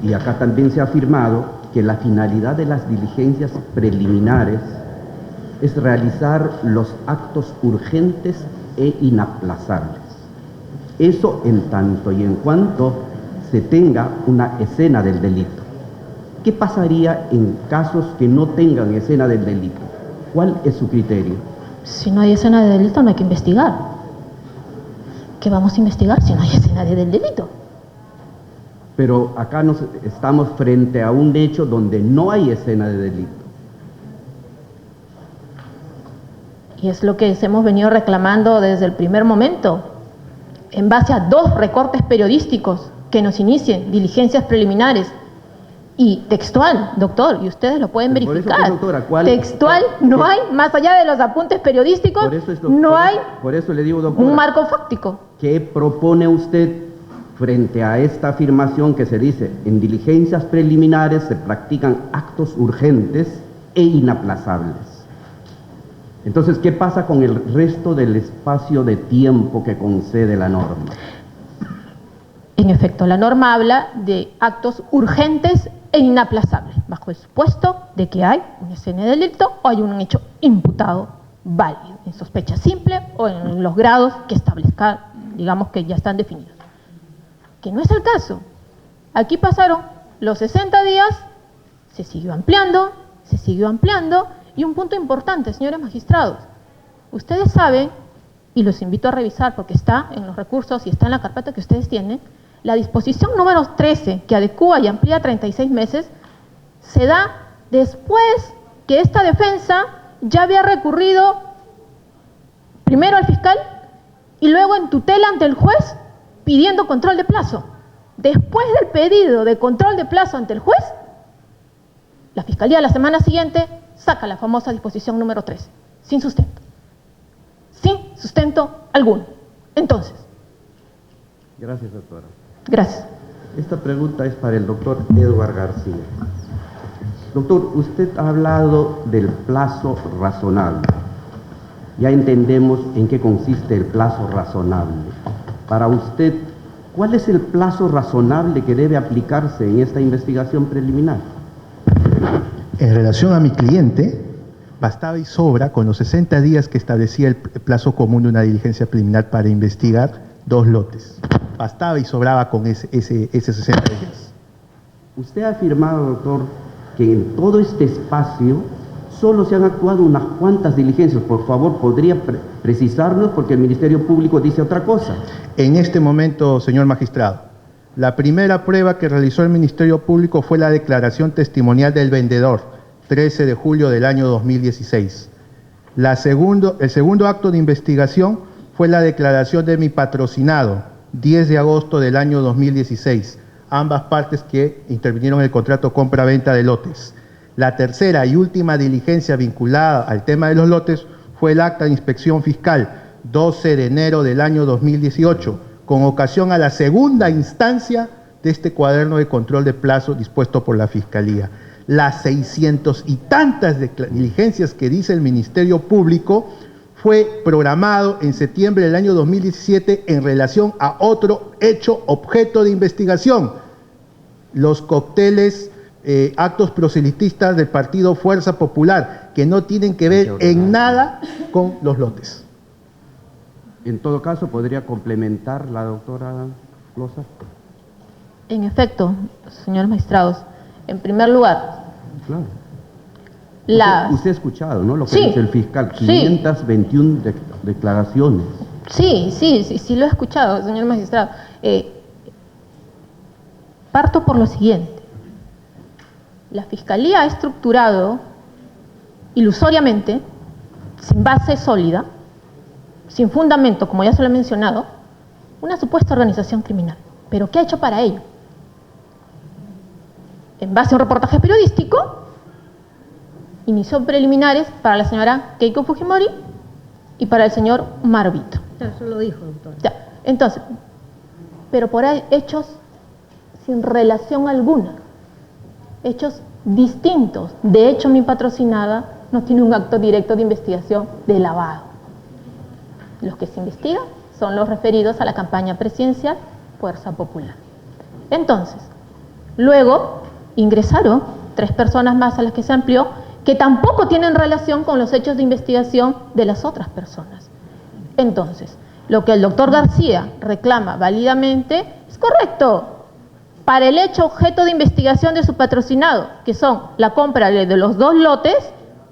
y acá también se ha afirmado, que la finalidad de las diligencias preliminares es realizar los actos urgentes e inaplazables. Eso en tanto y en cuanto se tenga una escena del delito. ¿Qué pasaría en casos que no tengan escena del delito? ¿Cuál es su criterio? Si no hay escena de delito, no hay que investigar. ¿Qué vamos a investigar si no hay escena del delito? Pero acá estamos frente a un hecho donde no hay escena de delito. Y es lo que hemos venido reclamando desde el primer momento. En base a 2 recortes periodísticos que nos inicien diligencias preliminares. Y textual, doctor, y ustedes lo pueden Pero por eso, verificar. doctora, ¿cuál- textual, no hay, más allá de los apuntes periodísticos, Por eso no hay por eso le digo, doctora, un marco fáctico. ¿qué propone usted frente a esta afirmación que se dice, en diligencias preliminares se practican actos urgentes e inaplazables? Entonces, ¿qué pasa con el resto del espacio de tiempo que concede la norma? En efecto, la norma habla de actos urgentes e inaplazables, bajo el supuesto de que hay una escena de delito o hay un hecho imputado válido, en sospecha simple o en los grados que establezca, digamos que ya están definidos. Que no es el caso. Aquí pasaron los 60 días, se siguió ampliando, y un punto importante, señores magistrados, ustedes saben y los invito a revisar porque está en los recursos y está en la carpeta que ustedes tienen, la disposición número 13, que adecúa y amplía 36 meses, se da después que esta defensa ya había recurrido primero al fiscal y luego en tutela ante el juez pidiendo control de plazo. Después del pedido de control de plazo ante el juez, la Fiscalía la semana siguiente saca la famosa disposición número 13, sin sustento. Sin sustento alguno. Entonces. Gracias, doctora. Gracias. Esta pregunta es para el doctor Edward García. Doctor, usted ha hablado del plazo razonable. Ya entendemos en qué consiste el plazo razonable. Para usted, ¿cuál es el plazo razonable que debe aplicarse en esta investigación preliminar? En relación a mi cliente, bastaba y sobra con los 60 días que establecía el plazo común de una diligencia preliminar para investigar 2 lotes. Bastaba y sobraba con ese 60 días. Usted ha afirmado, doctor, que en todo este espacio solo se han actuado unas cuantas diligencias. Por favor, ¿podría precisarnos? Porque el Ministerio Público dice otra cosa. En este momento, señor magistrado, la primera prueba que realizó el Ministerio Público fue la declaración testimonial del vendedor, 13 de julio del año 2016. El segundo acto de investigación fue la declaración de mi patrocinado, 10 de agosto del año 2016, ambas partes que intervinieron en el contrato compra-venta de lotes. La tercera y última diligencia vinculada al tema de los lotes fue el acta de inspección fiscal, 12 de enero del año 2018, con ocasión a la segunda instancia de este cuaderno de control de plazo dispuesto por la Fiscalía. Las 600 y tantas diligencias que dice el Ministerio Público fue programado en septiembre del año 2017 en relación a otro hecho objeto de investigación, los cócteles, actos proselitistas del partido Fuerza Popular, que no tienen que ver en nada con los lotes. En todo caso, ¿podría complementar la doctora Loza? En efecto, señores magistrados, en primer lugar, claro. Usted ha escuchado, ¿no? Lo que dice el fiscal, 521 declaraciones. Sí, lo he escuchado, señor magistrado. Parto por lo siguiente. La Fiscalía ha estructurado ilusoriamente, sin base sólida, sin fundamento, como ya se lo he mencionado, una supuesta organización criminal. ¿Pero qué ha hecho para ello? En base a un reportaje periodístico, inició preliminares para la señora Keiko Fujimori y para el señor Marovito. Eso lo dijo, doctor. Ya, entonces, pero por hechos sin relación alguna, hechos distintos. De hecho, mi patrocinada no tiene un acto directo de investigación de lavado. Los que se investigan son los referidos a la campaña presidencial Fuerza Popular. Entonces, luego ingresaron 3 personas más a las que se amplió, que tampoco tienen relación con los hechos de investigación de las otras personas. Entonces, lo que el doctor García reclama válidamente es correcto. Para el hecho objeto de investigación de su patrocinado, que son la compra de los 2 lotes,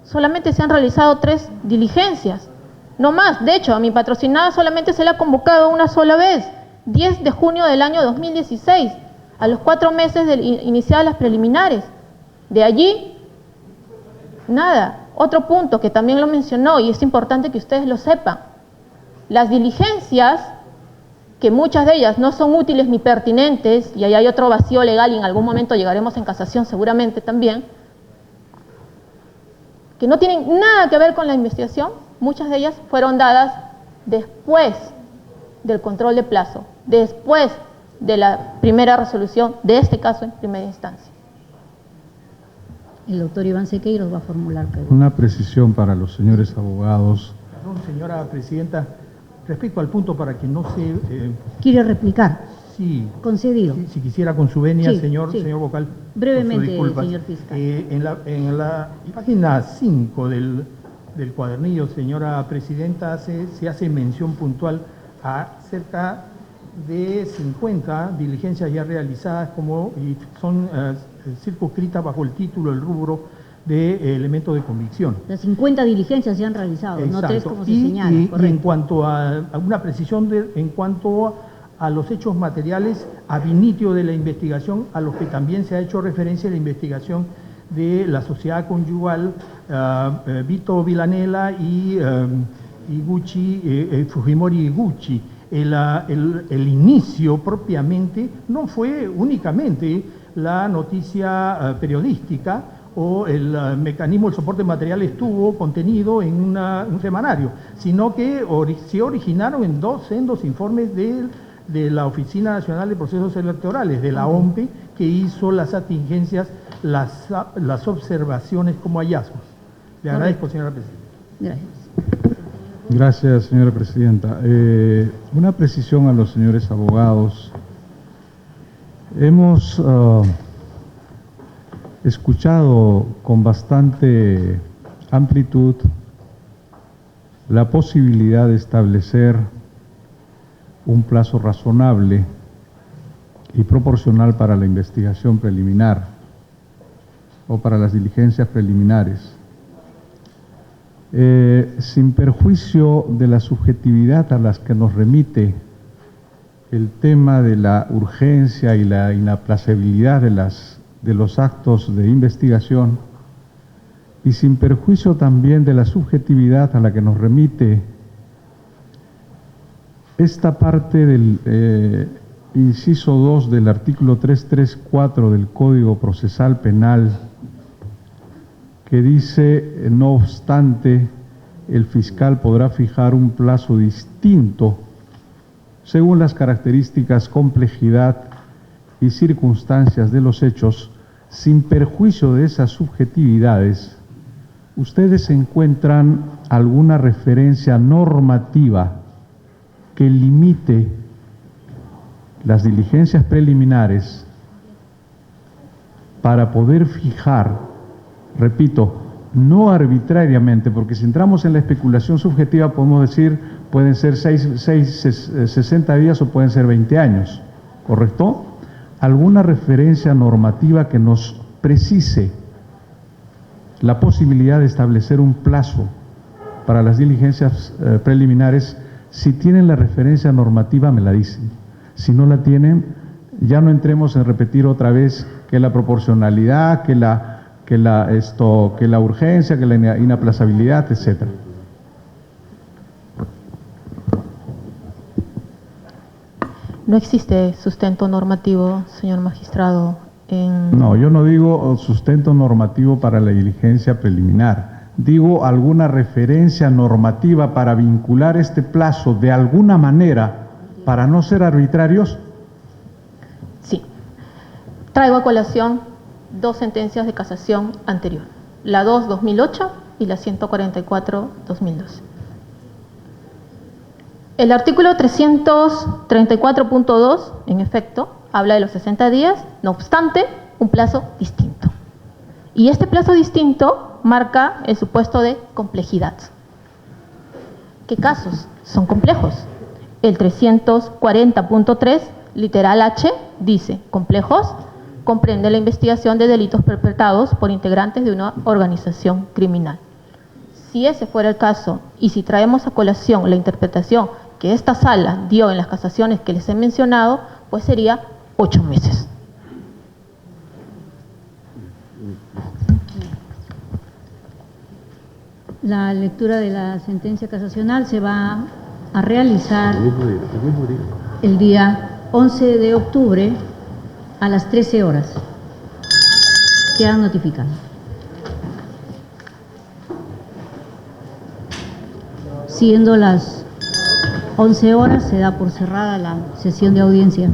solamente se han realizado 3 diligencias. No más. De hecho, a mi patrocinada solamente se le ha convocado una sola vez, 10 de junio del año 2016, a los 4 meses de iniciadas las preliminares. De allí, nada. Otro punto que también lo mencionó y es importante que ustedes lo sepan. Las diligencias, que muchas de ellas no son útiles ni pertinentes, y ahí hay otro vacío legal y en algún momento llegaremos en casación seguramente también, que no tienen nada que ver con la investigación, muchas de ellas fueron dadas después del control de plazo, después de la primera resolución de este caso en primera instancia. El doctor Iván Sequeiros va a formular preguntas. Una precisión para los señores abogados. Perdón, señora presidenta, respecto al punto para que no se... ¿Quiere replicar? Sí. Concedido. Si quisiera con su venia, Sí, señor brevemente, vocal. con sus disculpas. señor fiscal. En la página 5 del cuadernillo, señora presidenta, se hace mención puntual a cerca de 50 diligencias ya realizadas y son circunscritas bajo el título, el rubro de elementos de convicción. Las 50 diligencias se han realizado, no 3 Exacto. como se señala. Y en Correcto. cuanto a una precisión en cuanto a los hechos materiales ab initio de la investigación, a los que también se ha hecho referencia en la investigación de la sociedad conyugal Vito Villanella y Fujimori Iguchi. El inicio propiamente no fue únicamente la noticia periodística o el mecanismo del soporte material estuvo contenido en un semanario, sino que se originaron en dos sendos informes de la Oficina Nacional de Procesos Electorales, de la OMPE, que hizo las atingencias, las observaciones como hallazgos. Le agradezco, señora presidenta. Gracias. Gracias, señora presidenta. Una precisión a los señores abogados. Hemos escuchado con bastante amplitud la posibilidad de establecer un plazo razonable y proporcional para la investigación preliminar o para las diligencias preliminares. Sin perjuicio de la subjetividad a las que nos remite el tema de la urgencia y la inaplazabilidad de los actos de investigación, y sin perjuicio también de la subjetividad a la que nos remite esta parte del inciso 2 del artículo 334 del Código Procesal Penal, que dice, no obstante, el fiscal podrá fijar un plazo distinto según las características, complejidad y circunstancias de los hechos, sin perjuicio de esas subjetividades. ¿Ustedes encuentran alguna referencia normativa que limite las diligencias preliminares para poder fijar, repito, no arbitrariamente, porque si entramos en la especulación subjetiva podemos decir pueden ser 60 días o pueden ser 20 años, ¿correcto? ¿Alguna referencia normativa que nos precise la posibilidad de establecer un plazo para las diligencias preliminares? Si tienen la referencia normativa, me la dicen. Si no la tienen, ya no entremos en repetir otra vez que la proporcionalidad, que la urgencia, que la inaplazabilidad, etcétera. No existe sustento normativo, señor magistrado. No, yo no digo sustento normativo para la diligencia preliminar. Digo alguna referencia normativa para vincular este plazo de alguna manera para no ser arbitrarios. Sí. Traigo a colación dos sentencias de casación anterior, la 2-2008 y la 144-2012. El artículo 334.2, en efecto, habla de los 60 días, no obstante, un plazo distinto. Y este plazo distinto marca el supuesto de complejidad. ¿Qué casos son complejos? El 340.3, literal H, dice, complejos, comprende la investigación de delitos perpetrados por integrantes de una organización criminal. Si ese fuera el caso, y si traemos a colación la interpretación que esta sala dio en las casaciones que les he mencionado, pues sería 8 meses. La lectura de la sentencia casacional se va a realizar el día 11 de octubre a las 13 horas. Quedan notificados. Siendo las 11 horas, se da por cerrada la sesión de audiencia.